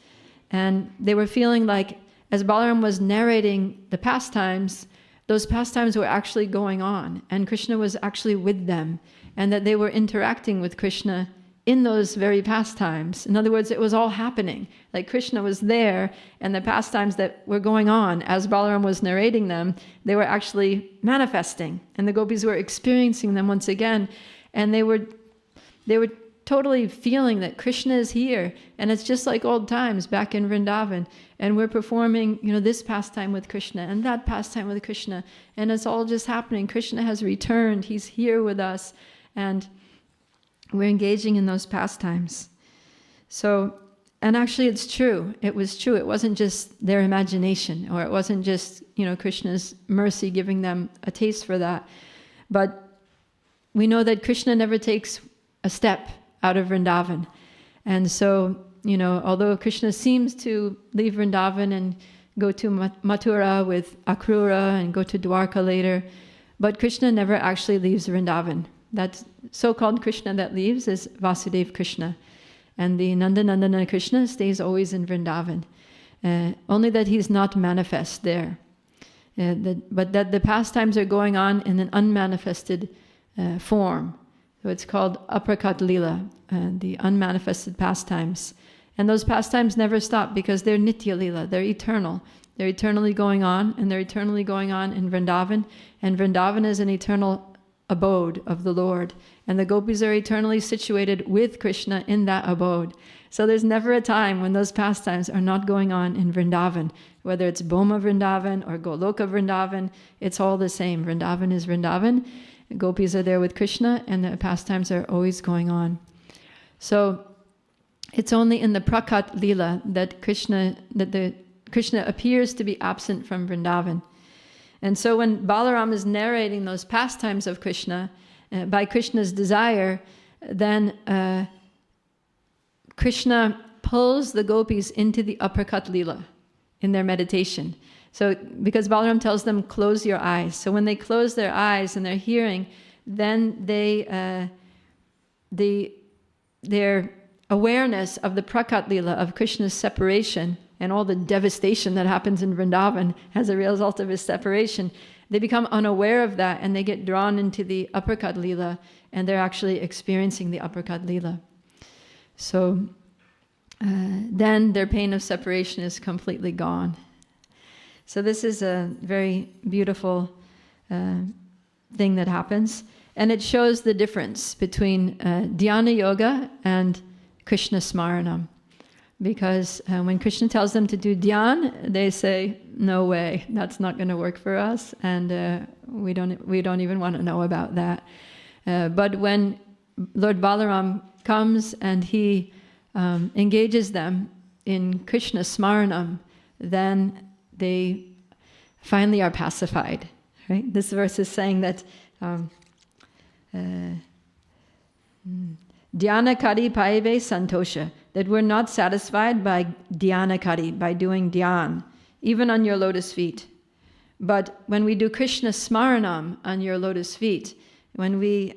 And they were feeling like, as Balaram was narrating the pastimes, those pastimes were actually going on. And Krishna was actually with them. And that they were interacting with Krishna in those very pastimes. In other words, it was all happening. Like Krishna was there, and the pastimes that were going on, as Balaram was narrating them, they were actually manifesting. And the gopis were experiencing them once again. And they were totally feeling that Krishna is here. And it's just like old times back in Vrindavan. And we're performing, this pastime with Krishna and that pastime with Krishna. And it's all just happening. Krishna has returned. He's here with us. And we're engaging in those pastimes. So, and actually it's true. It was true. It wasn't just their imagination, or it wasn't just, Krishna's mercy giving them a taste for that. But we know that Krishna never takes a step out of Vrindavan. And so, although Krishna seems to leave Vrindavan and go to Mathura with Akrura and go to Dwarka later, but Krishna never actually leaves Vrindavan. That so-called Krishna that leaves is Vasudeva Krishna. And the Nandanandana Krishna stays always in Vrindavan. Only that he's not manifest there. But that the pastimes are going on in an unmanifested form. So it's called Aprakat Lila, the unmanifested pastimes. And those pastimes never stop because they're Nitya Lila, they're eternal. They're eternally going on, and they're eternally going on in Vrindavan. And Vrindavan is an eternal abode of the Lord. And the gopis are eternally situated with Krishna in that abode. So there's never a time when those pastimes are not going on in Vrindavan. Whether it's Bhoma Vrindavan or Goloka Vrindavan, it's all the same. Vrindavan is Vrindavan. The gopis are there with Krishna, and the pastimes are always going on. So it's only in the Prakat Lila that Krishna appears to be absent from Vrindavan. And so when Balaram is narrating those pastimes of Krishna, by Krishna's desire, then Krishna pulls the gopis into the Aprakat Lila in their meditation. So because Balaram tells them, close your eyes. So when they close their eyes and they're hearing, then their awareness of the Prakat Lila, of Krishna's separation, and all the devastation that happens in Vrindavan as a result of his separation, they become unaware of that, and they get drawn into the Aprakat Lila, and they're actually experiencing the Aprakat Lila. So then their pain of separation is completely gone. So this is a very beautiful thing that happens, and it shows the difference between dhyana yoga and Krishna smaranam. Because when Krishna tells them to do dhyan, they say, no way, that's not going to work for us, and we don't even want to know about that. But when Lord Balaram comes and he engages them in Krishna smaranam, then they finally are pacified. Right? This verse is saying that Dhyanakari paive santosha, that we're not satisfied by dhyanakari, by doing dhyan, even on your lotus feet. But when we do Krishna smaranam on your lotus feet, when we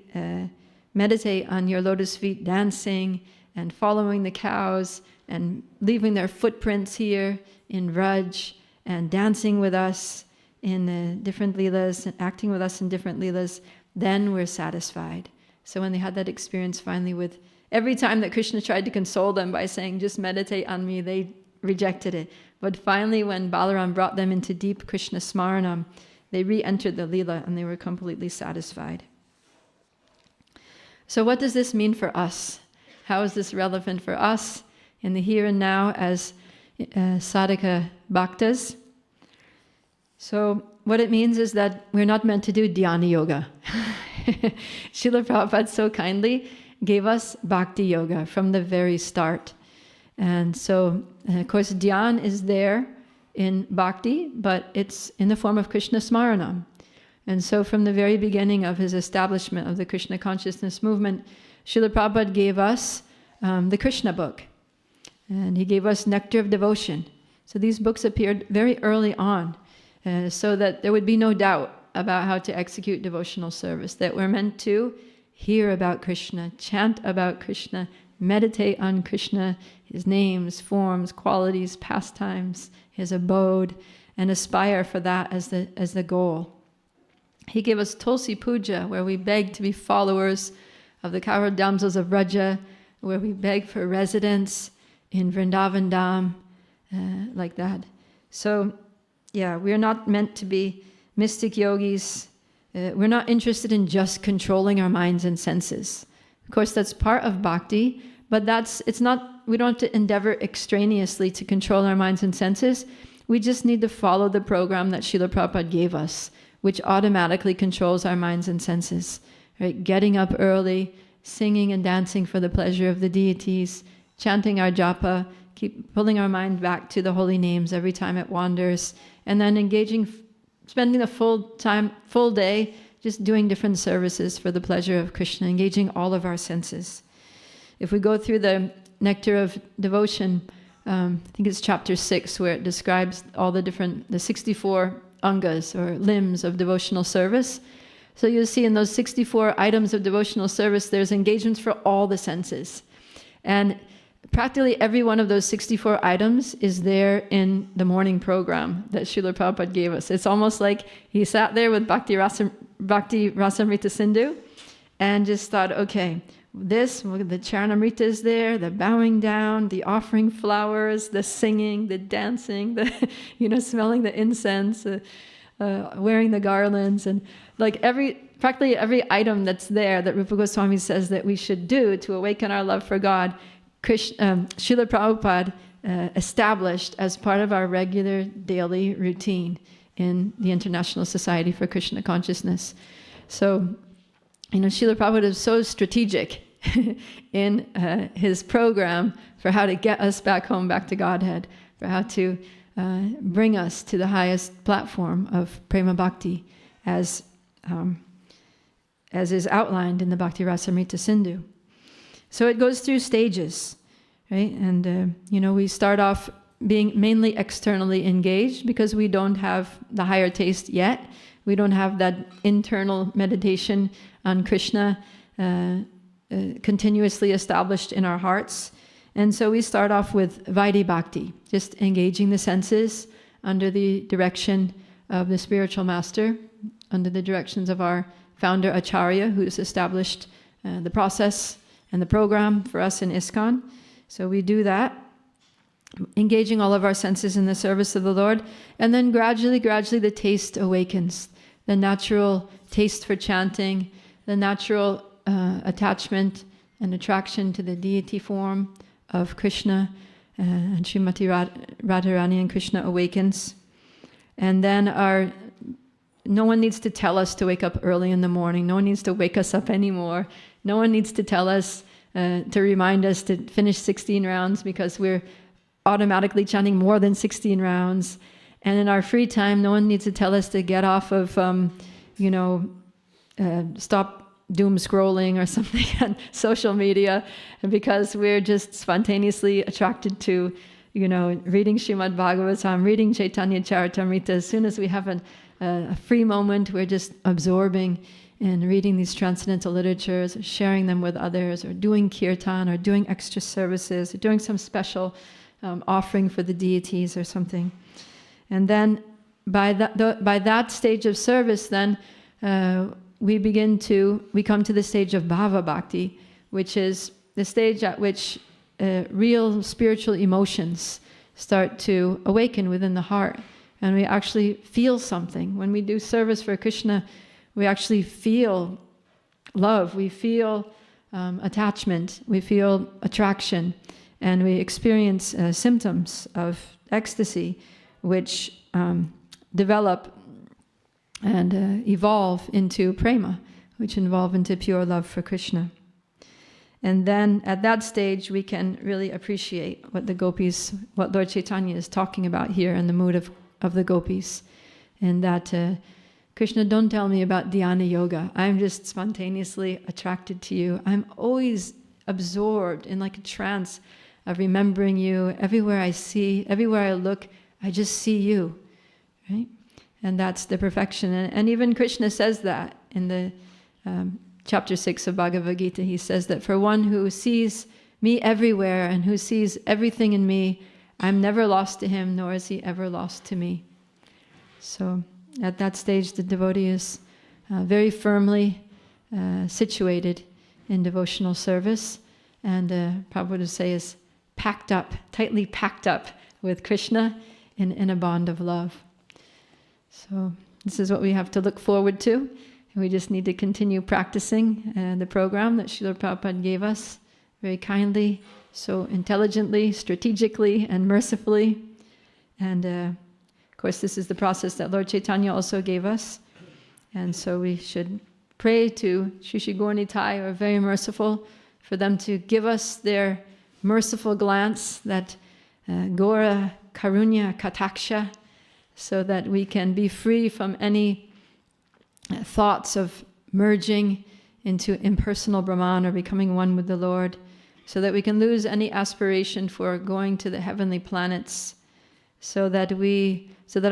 meditate on your lotus feet, dancing and following the cows and leaving their footprints here in Vraj and dancing with us in different leelas and acting with us in different leelas, then we're satisfied. So when they had that experience finally with Every time that Krishna tried to console them by saying, just meditate on me, they rejected it. But finally, when Balaram brought them into deep Krishna Smaranam, they re-entered the Lila and they were completely satisfied. So what does this mean for us? How is this relevant for us in the here and now as sadhaka bhaktas? So what it means is that we're not meant to do dhyana yoga. Srila Prabhupada so kindly gave us bhakti yoga from the very start. And so, of course, dhyan is there in bhakti, but it's in the form of Krishna Smaranam. And so from the very beginning of his establishment of the Krishna consciousness movement, Srila Prabhupada gave us the Krishna book. And he gave us Nectar of Devotion. So these books appeared very early on, so that there would be no doubt about how to execute devotional service, that we're meant to hear about Krishna, chant about Krishna, meditate on Krishna, his names, forms, qualities, pastimes, his abode, and aspire for that as the goal. He gave us Tulsi Puja, where we beg to be followers of the cowherd damsels of Vraja, where we beg for residence in Vrindavan Dham, like that. So, yeah, we're not meant to be mystic yogis. We're not interested in just controlling our minds and senses. Of course, that's part of bhakti, but we don't have to endeavor extraneously to control our minds and senses. We just need to follow the program that Srila Prabhupada gave us, which automatically controls our minds and senses. Right? Getting up early, singing and dancing for the pleasure of the deities, chanting our japa, keep pulling our mind back to the holy names every time it wanders, and then spending the full day just doing different services for the pleasure of Krishna, engaging all of our senses. If we go through the Nectar of Devotion, I think it's chapter 6, where it describes all the 64 angas, or limbs of devotional service. So you'll see in those 64 items of devotional service, there's engagements for all the senses. And practically every one of those 64 items is there in the morning program that Srila Prabhupada gave us. It's almost like he sat there with Bhakti Rasamrita Sindhu and just thought, okay, the Charanamrita is there, the bowing down, the offering flowers, the singing, the dancing, the smelling the incense, wearing the garlands, and like practically every item that's there that Rupa Goswami says that we should do to awaken our love for God, Srila Prabhupada established as part of our regular daily routine in the International Society for Krishna Consciousness. So, Srila Prabhupada is so strategic in his program for how to get us back home, back to Godhead, for how to bring us to the highest platform of Prema Bhakti, as is outlined in the Bhakti Rasamrita Sindhu. So it goes through stages, right? And, we start off being mainly externally engaged because we don't have the higher taste yet. We don't have that internal meditation on Krishna continuously established in our hearts. And so we start off with Vaidhi Bhakti, just engaging the senses under the direction of the spiritual master, under the directions of our founder Acharya, who's established the process and the program for us in ISKCON. So we do that, engaging all of our senses in the service of the Lord, and then gradually the taste awakens. The natural taste for chanting, the natural attachment and attraction to the deity form of Krishna, and Srimati Radharani and Krishna awakens. And then no one needs to tell us to wake up early in the morning. No one needs to wake us up anymore. No one needs to tell us, to remind us to finish 16 rounds, because we're automatically chanting more than 16 rounds. And in our free time, no one needs to tell us to get off of, stop doom scrolling or something on social media, because we're just spontaneously attracted to, reading Srimad Bhagavatam, reading Caitanya-Caritāmṛta. As soon as we have a free moment, we're just absorbing and reading these transcendental literatures, sharing them with others, or doing kirtan, or doing extra services, or doing some special offering for the deities or something. And then by that stage of service, then we come to the stage of Bhava Bhakti, which is the stage at which real spiritual emotions start to awaken within the heart, and we actually feel something. When we do service for Krishna, we actually feel love, we feel attachment, we feel attraction, and we experience symptoms of ecstasy which develop and evolve into prema, which evolve into pure love for Krishna. And then at that stage we can really appreciate what the gopis, what Lord Chaitanya is talking about here in the mood of the gopis. And that Krishna, don't tell me about dhyana yoga. I'm just spontaneously attracted to you. I'm always absorbed in like a trance of remembering you. Everywhere I see, everywhere I look, I just see you, right? And that's the perfection. And even Krishna says that in the chapter 6 of Bhagavad Gita. He says that for one who sees me everywhere and who sees everything in me, I'm never lost to him, nor is he ever lost to me. So at that stage, the devotee is very firmly situated in devotional service, and Prabhupada would say is packed up, tightly packed up with Krishna in a bond of love. So this is what we have to look forward to. We just need to continue practicing the program that Srila Prabhupada gave us very kindly, so intelligently, strategically, and mercifully. And of course, this is the process that Lord Chaitanya also gave us. And so we should pray to Shri Shri Gaura Nitai, who are very merciful, for them to give us their merciful glance, that Gaura Karunya Kataksha, so that we can be free from any thoughts of merging into impersonal Brahman or becoming one with the Lord, so that we can lose any aspiration for going to the heavenly planets, so that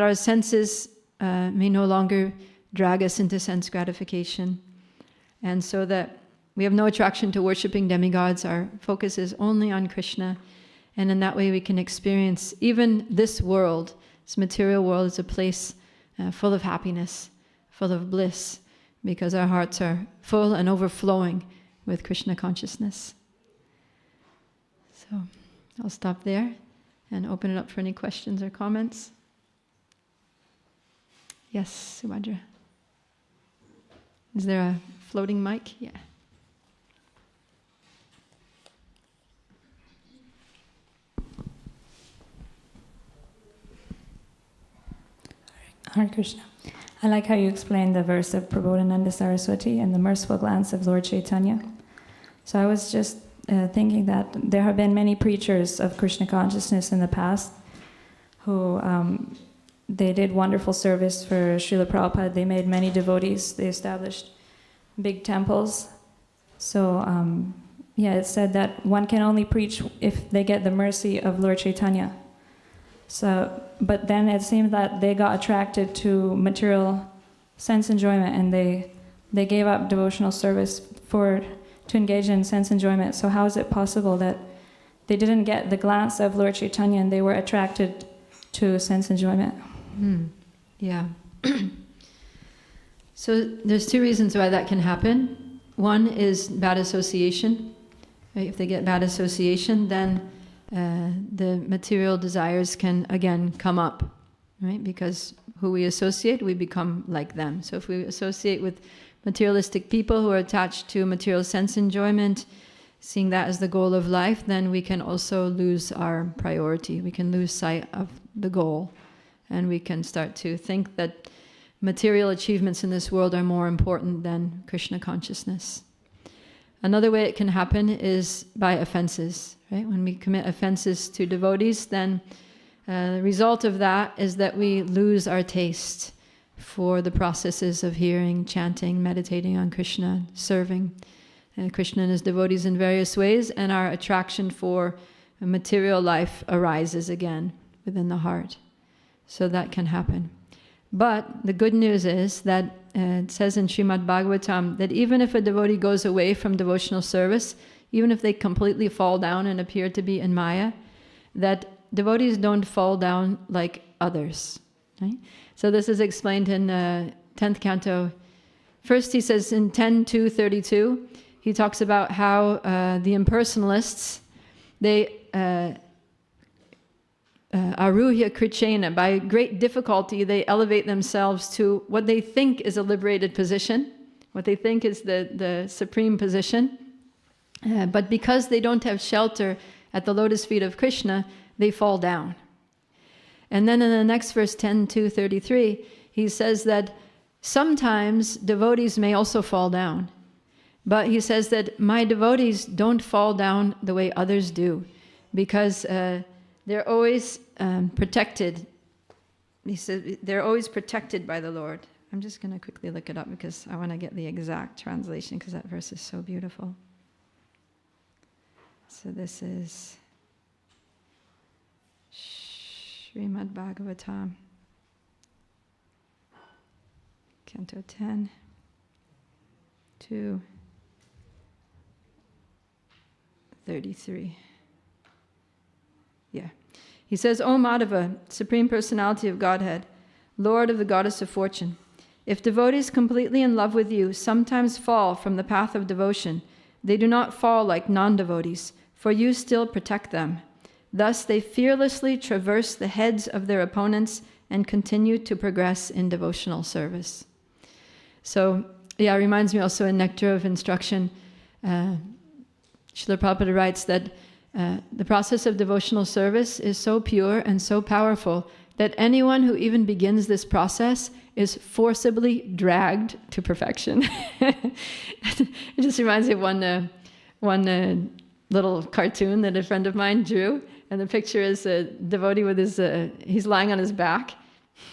our senses may no longer drag us into sense gratification, and so that we have no attraction to worshipping demigods. Our focus is only on Krishna, and in that way we can experience even this world, this material world, as a place full of happiness, full of bliss, because our hearts are full and overflowing with Krishna consciousness. So I'll stop there and open it up for any questions or comments. Yes, Subhadra. Is there a floating mic? Yeah. Hare Krishna. I like how you explained the verse of Prabodhananda Saraswati and the merciful glance of Lord Chaitanya. So I was just thinking that there have been many preachers of Krishna consciousness in the past who they did wonderful service for Srila Prabhupada. They made many devotees. They established big temples. So it said that one can only preach if they get the mercy of Lord Chaitanya. So, but then it seemed that they got attracted to material sense enjoyment, and they gave up devotional service to engage in sense enjoyment. So how is it possible that they didn't get the glance of Lord Chaitanya and they were attracted to sense enjoyment? Yeah. So there's two reasons why that can happen. One is bad association. Right? If they get bad association, then the material desires can again come up, right? Because who we associate, we become like them. So if we associate with materialistic people who are attached to material sense enjoyment, seeing that as the goal of life, then we can also lose our priority. We can lose sight of the goal, and we can start to think that material achievements in this world are more important than Krishna consciousness. Another way it can happen is by offenses, right? When we commit offenses to devotees, then the result of that is that we lose our taste for the processes of hearing, chanting, meditating on Krishna, serving Krishna and his devotees in various ways, and our attraction for material life arises again within the heart. So that can happen. But the good news is that it says in Srimad Bhagavatam that even if a devotee goes away from devotional service, even if they completely fall down and appear to be in Maya, that devotees don't fall down like others. Right? So this is explained in 10th canto. First he says in 10.2.32, he talks about how the impersonalists, they aruhya krichena, by great difficulty, they elevate themselves to what they think is a liberated position, what they think is the supreme position. But because they don't have shelter at the lotus feet of Krishna, they fall down. And then in the next verse 10.2.33, he says that sometimes devotees may also fall down. But he says that my devotees don't fall down the way others do, because they're always protected. He says they're always protected by the Lord. I'm just going to quickly look it up because I want to get the exact translation, because that verse is so beautiful. So this is Srimad Bhagavatam, Canto 10, 2:33. Yeah. He says, O Madhava, Supreme Personality of Godhead, Lord of the Goddess of Fortune, if devotees completely in love with you sometimes fall from the path of devotion, they do not fall like non-devotees, for you still protect them. Thus they fearlessly traverse the heads of their opponents and continue to progress in devotional service. So, yeah, it reminds me also in Nectar of Instruction, Srila Prabhupada writes that the process of devotional service is so pure and so powerful that anyone who even begins this process is forcibly dragged to perfection. It just reminds me of one little cartoon that a friend of mine drew, and the picture is a devotee with his, he's lying on his back,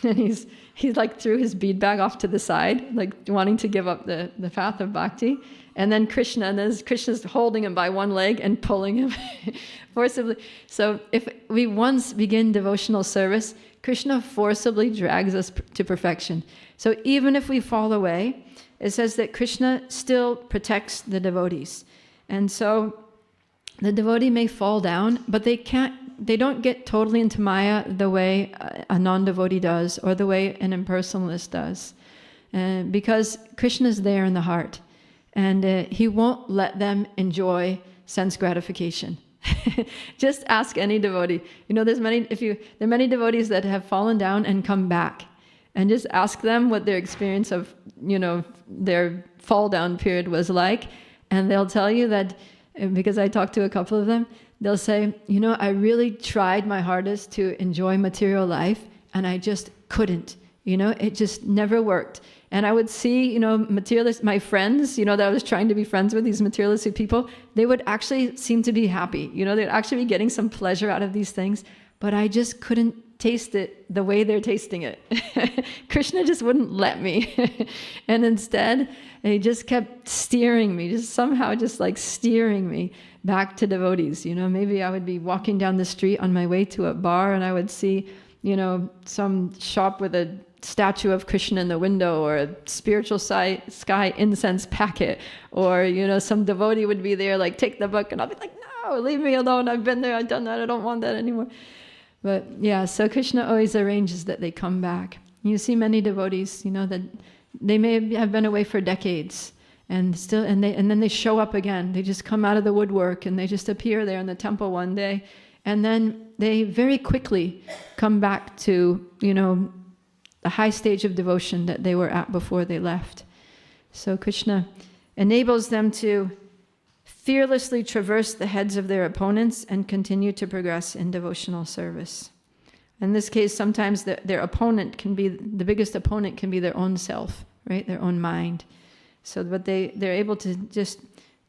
and he's like threw his bead bag off to the side, like wanting to give up the path of bhakti. And then Krishna's holding him by one leg and pulling him forcibly. So if we once begin devotional service, Krishna forcibly drags us to perfection. So even if we fall away, it says that Krishna still protects the devotees. And so the devotee may fall down, but they don't get totally into Maya the way a non-devotee does, or the way an impersonalist does. Because Krishna is there in the heart. And he won't let them enjoy sense gratification. Just ask any devotee. You know, there are many devotees that have fallen down and come back. And just ask them what their experience of, their fall down period was like. And they'll tell you that, because I talked to a couple of them, they'll say, I really tried my hardest to enjoy material life, and I just couldn't. It just never worked. And I would see, materialist, my friends, that I was trying to be friends with, these materialistic people, they would actually seem to be happy. They'd actually be getting some pleasure out of these things, but I just couldn't taste it the way they're tasting it. Krishna just wouldn't let me. And instead, he just kept steering me, steering me back to devotees. Maybe I would be walking down the street on my way to a bar, and I would see, some shop with a statue of Krishna in the window, or a spiritual sky incense packet, or some devotee would be there, like, take the book, and I'll be like, no, leave me alone, I've been there, I've done that, I don't want that anymore. But yeah, so Krishna always arranges that they come back. You see many devotees, that they may have been away for decades, and then they show up again. They just come out of the woodwork, and they just appear there in the temple one day, and then they very quickly come back to the high stage of devotion that they were at before they left. So Krishna enables them to fearlessly traverse the heads of their opponents and continue to progress in devotional service. In this case, sometimes their opponent the biggest opponent can be their own self, right? Their own mind. So, but they're able to just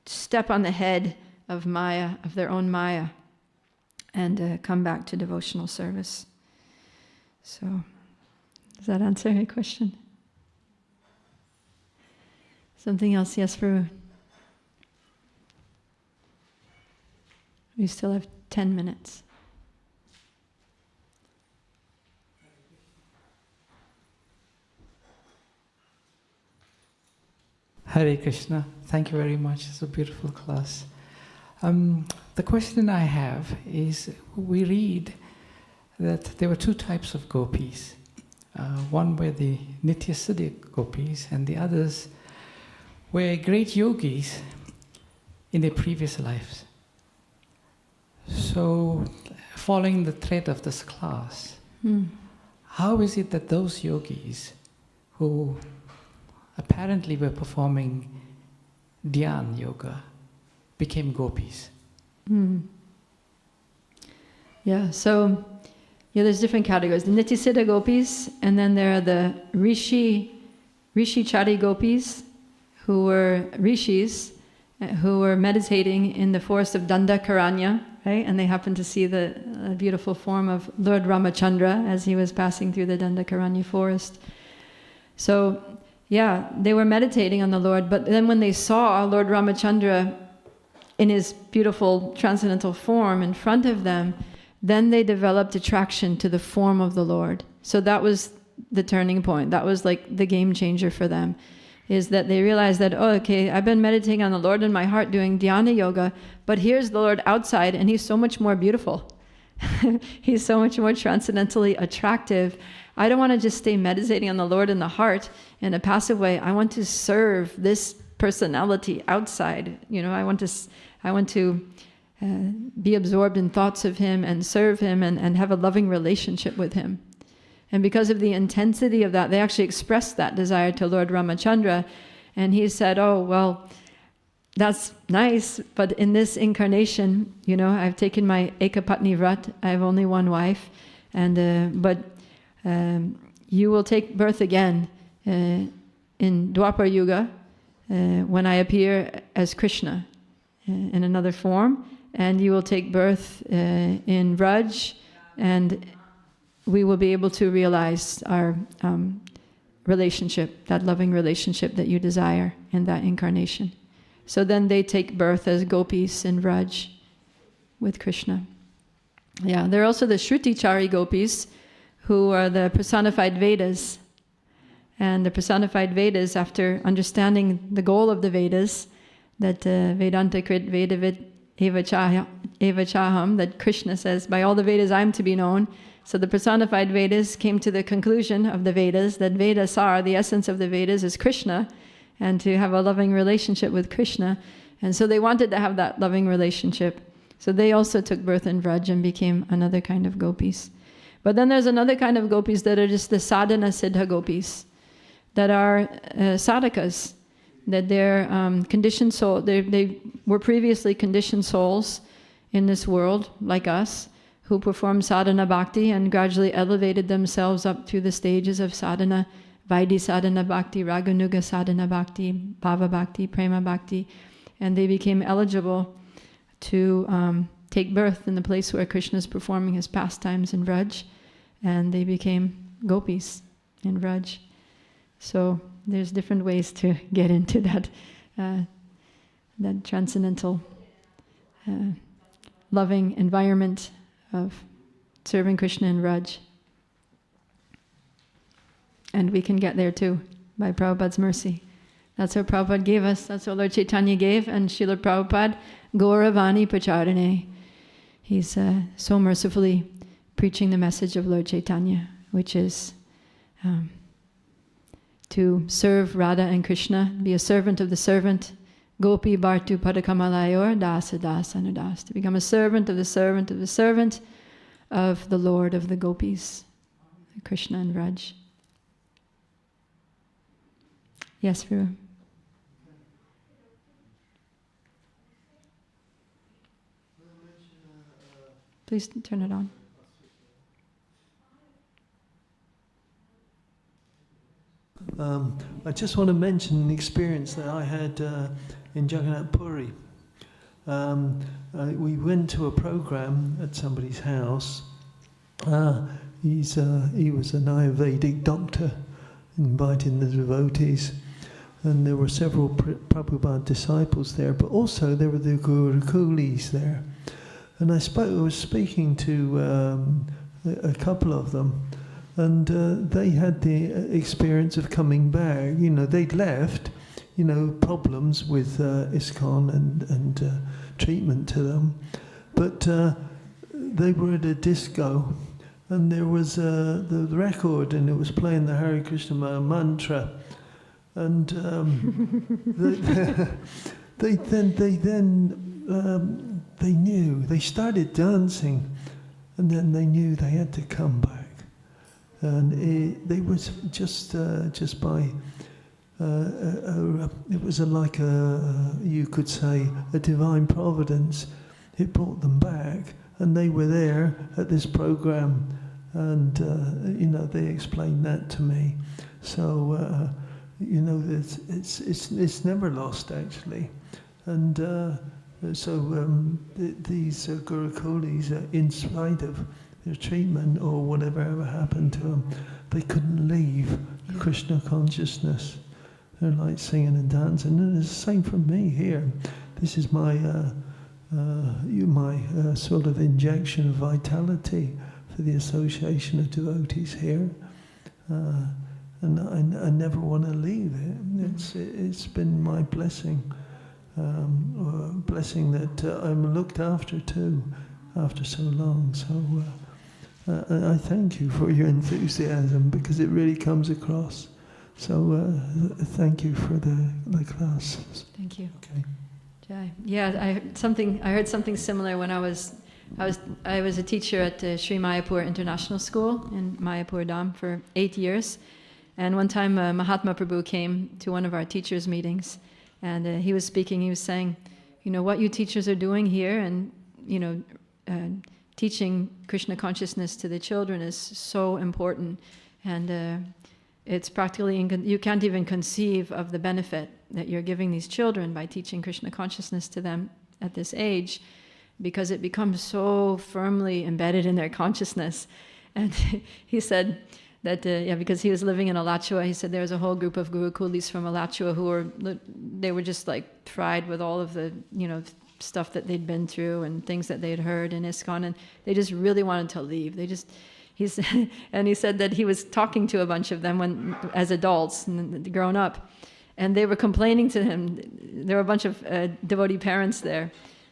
step on the head of Maya, of their own Maya, and come back to devotional service. So, does that answer your question? Something else? Yes, Prabhu. We still have 10 minutes. Hare Krishna. Thank you very much. It's a beautiful class. The question I have is, we read that there were two types of gopis. One were the Nitya Siddhi gopis, and the others were great yogis in their previous lives. So, following the thread of this class, how is it that those yogis who apparently were performing dhyan yoga became gopis? Yeah, so there's different categories. The Nityasiddha gopis, and then there are the Rishachari gopis, who were rishis, who were meditating in the forest of Dandakaranya, right? And they happened to see the beautiful form of Lord Ramachandra as he was passing through the Dandakaranya forest. So, yeah, they were meditating on the Lord, but then when they saw Lord Ramachandra in his beautiful transcendental form in front of them, then they developed attraction to the form of the Lord. So that was the turning point. That was like the game changer for them, is that they realized that, oh, okay, I've been meditating on the Lord in my heart doing dhyana yoga, but here's the Lord outside and he's so much more beautiful. He's so much more transcendentally attractive. I don't want to just stay meditating on the Lord in the heart in a passive way. I want to serve this personality outside. I want to be absorbed in thoughts of him and serve him and have a loving relationship with him. And because of the intensity of that, they actually expressed that desire to Lord Ramachandra. And he said, oh, well, that's nice, but in this incarnation, I've taken my Ekapatni Vrat, I have only one wife, but you will take birth again in Dwapar Yuga when I appear as Krishna in another form. And you will take birth in Vraj, and we will be able to realize our relationship, that loving relationship that you desire in that incarnation. So then they take birth as gopis in Vraj with Krishna. Yeah, there are also the Shrutichari gopis, who are the personified Vedas. And the personified Vedas, after understanding the goal of the Vedas, that Vedanta Krit Vedavid Eva Chaham, that Krishna says, by all the Vedas I'm to be known. So the personified Vedas came to the conclusion of the Vedas that Vedasar, the essence of the Vedas, is Krishna, and to have a loving relationship with Krishna. And so they wanted to have that loving relationship. So they also took birth in Vraj and became another kind of gopis. But then there's another kind of gopis that are just the sadhana siddha gopis, that are sadhakas, that they're conditioned soul. They were previously conditioned souls in this world, like us, who performed sadhana bhakti and gradually elevated themselves up through the stages of sadhana, Vaidhi sadhana bhakti, Raganuga sadhana bhakti, Bhava bhakti, Prema bhakti, and they became eligible to take birth in the place where Krishna is performing his pastimes in Vraj, and they became gopis in Vraj. So there's different ways to get into that transcendental, loving environment of serving Krishna in Vraj. And we can get there too, by Prabhupada's mercy. That's what Prabhupada gave us, that's what Lord Chaitanya gave, and Srila Prabhupada, Gauravani Pracharane. He's so mercifully preaching the message of Lord Chaitanya, which is to serve Radha and Krishna, be a servant of the servant, Gopi Bhartu Padakamalayur Dasa Dasa Anudas, to become a servant of the servant of the servant of the Lord of the Gopis, Krishna and Vraj. Yes, Viru. Please turn it on. I just want to mention an experience that I had in Jagannath Puri. We went to a program at somebody's house. He was an Ayurvedic doctor, inviting the devotees, and there were several Prabhupada disciples there, but also there were the Gurukulis there. And I was speaking to a couple of them, and they had the experience of coming back. They'd left, problems with ISKCON and treatment to them, but they were at a disco, and there was the record, and it was playing the Hare Krishna mantra, and they knew, they started dancing, and then they knew they had to come back. And they was just by, it was like you could say, a divine providence. It brought them back, and they were there at this program, and they explained that to me. So it's never lost actually, and these Gurukulis, in spite of their treatment or whatever ever happened to them, they couldn't leave Krishna consciousness. They're like singing and dancing, and it's the same for me here. This is my sort of injection of vitality for the association of devotees here, and I never want to leave it. It's been my blessing, blessing that I'm looked after too, after so long. So I thank you for your enthusiasm, because it really comes across. So thank you for the class. Thank you. Okay. Jai. Yeah, I heard something similar when I was a teacher at Sri Mayapur International School in Mayapur Dham for 8 years. And one time Mahatma Prabhu came to one of our teachers' meetings, and he was speaking. He was saying, what you teachers are doing here, and teaching Krishna consciousness to the children is so important, and it's practically you can't even conceive of the benefit that you're giving these children by teaching Krishna consciousness to them at this age, because it becomes so firmly embedded in their consciousness. And he said that, because he was living in Alachua, he said there was a whole group of Gurukulis from Alachua who were just like fried with all of the, stuff that they'd been through and things that they'd heard in ISKCON, and they just really wanted to leave. He said that he was talking to a bunch of them as adults and grown up, and they were complaining to him. There were a bunch of devotee parents there.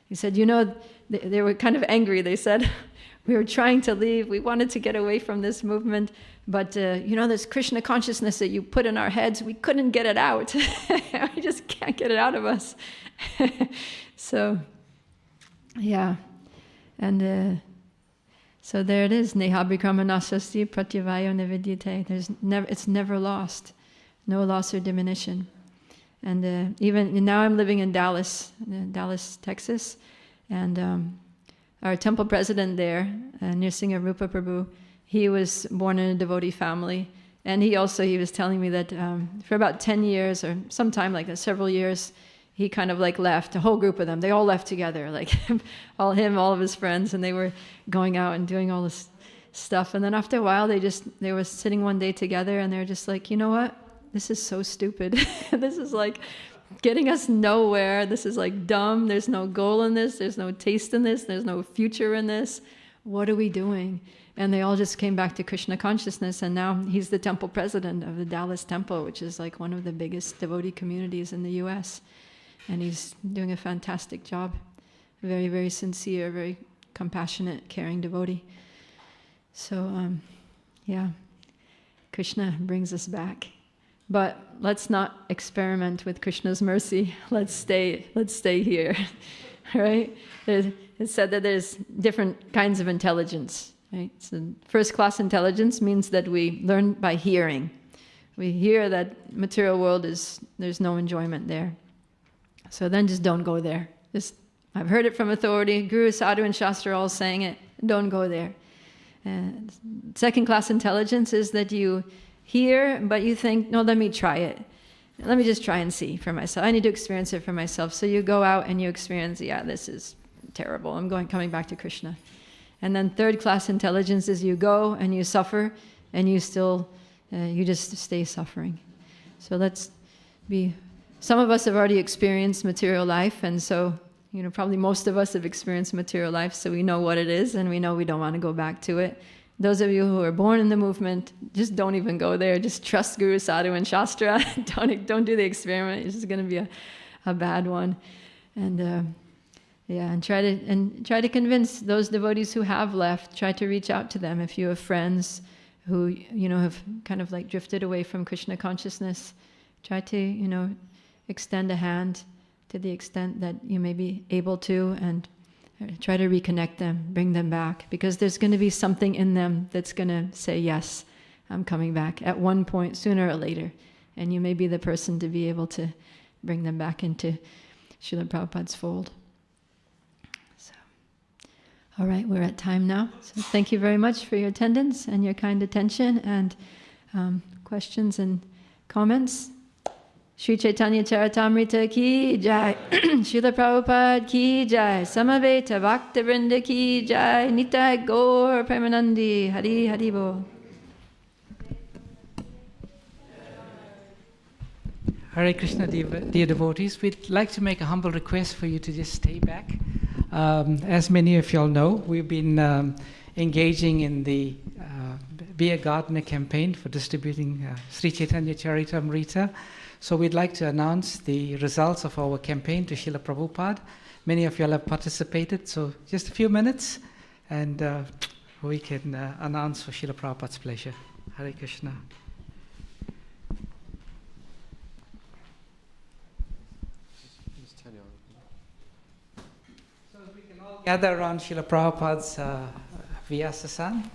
He said, they were kind of angry. They said, we were trying to leave. We wanted to get away from this movement, but this Krishna consciousness that you put in our heads, we couldn't get it out. We just can't get it out of us. So, yeah, and so there it is. Nehabhikrama nasasti pratyavayo nevidyate. It's never lost, no loss or diminution. And even now, I'm living in Dallas, Texas, and our temple president there, Nrsimha Rupa Prabhu, he was born in a devotee family, and he was telling me that for about 10 years or sometime like that, several years, he kind of like left, a whole group of them. They all left together, like all of his friends, and they were going out and doing all this stuff. And then after a while, they were sitting one day together, and they're just like, you know what? This is so stupid. This is like getting us nowhere. This is like dumb. There's no goal in this. There's no taste in this. There's no future in this. What are we doing? And they all just came back to Krishna consciousness, and now he's the temple president of the Dallas Temple, which is like one of the biggest devotee communities in the U.S., and he's doing a fantastic job. Very, very sincere, very compassionate, caring devotee. So, Krishna brings us back. But let's not experiment with Krishna's mercy. Let's stay here, right? It's said that there's different kinds of intelligence, right? So first-class intelligence means that we learn by hearing. We hear that material world there's no enjoyment there. So then just don't go there. I've heard it from authority. Guru, Sadhu, and Shastra are all saying it. Don't go there. Second-class intelligence is that you hear, but you think, no, let me try it. Let me just try and see for myself. I need to experience it for myself. So you go out and you experience, this is terrible. I'm coming back to Krishna. And then third-class intelligence is you go and you suffer, and you still, you just stay suffering. So let's be... Some of us have already experienced material life, and so, probably most of us have experienced material life, so we know what it is, and we know we don't want to go back to it. Those of you who are born in the movement, just don't even go there. Just trust Guru, Sadhu, and Shastra. Don't do the experiment. It's just going to be a bad one. And and try to convince those devotees who have left. Try to reach out to them if you have friends who have kind of like drifted away from Krishna consciousness. Try to extend a hand to the extent that you may be able to, and try to reconnect them, bring them back, because there's going to be something in them that's going to say, yes, I'm coming back at one point, sooner or later. And you may be the person to be able to bring them back into Srila Prabhupada's fold. So, all right, we're at time now. So thank you very much for your attendance and your kind attention and questions and comments. Sri Caitanya-Caritāmṛta ki jai, Srila Prabhupada ki jai, Samaveta Bhakta Vrinda ki jai, Nitai Gaur Premanandi, Hari Hari Bol. Hare Krishna, dear devotees. We'd like to make a humble request for you to just stay back. As many of you all know, we've been engaging in the Be a Gardener campaign for distributing Sri Caitanya-Caritāmṛta. So we'd like to announce the results of our campaign to Srila Prabhupada. Many of you all have participated, so just a few minutes, and we can announce for Srila Prabhupada's pleasure. Hare Krishna. So we can all gather around Srila Prabhupada's Vyasa-san.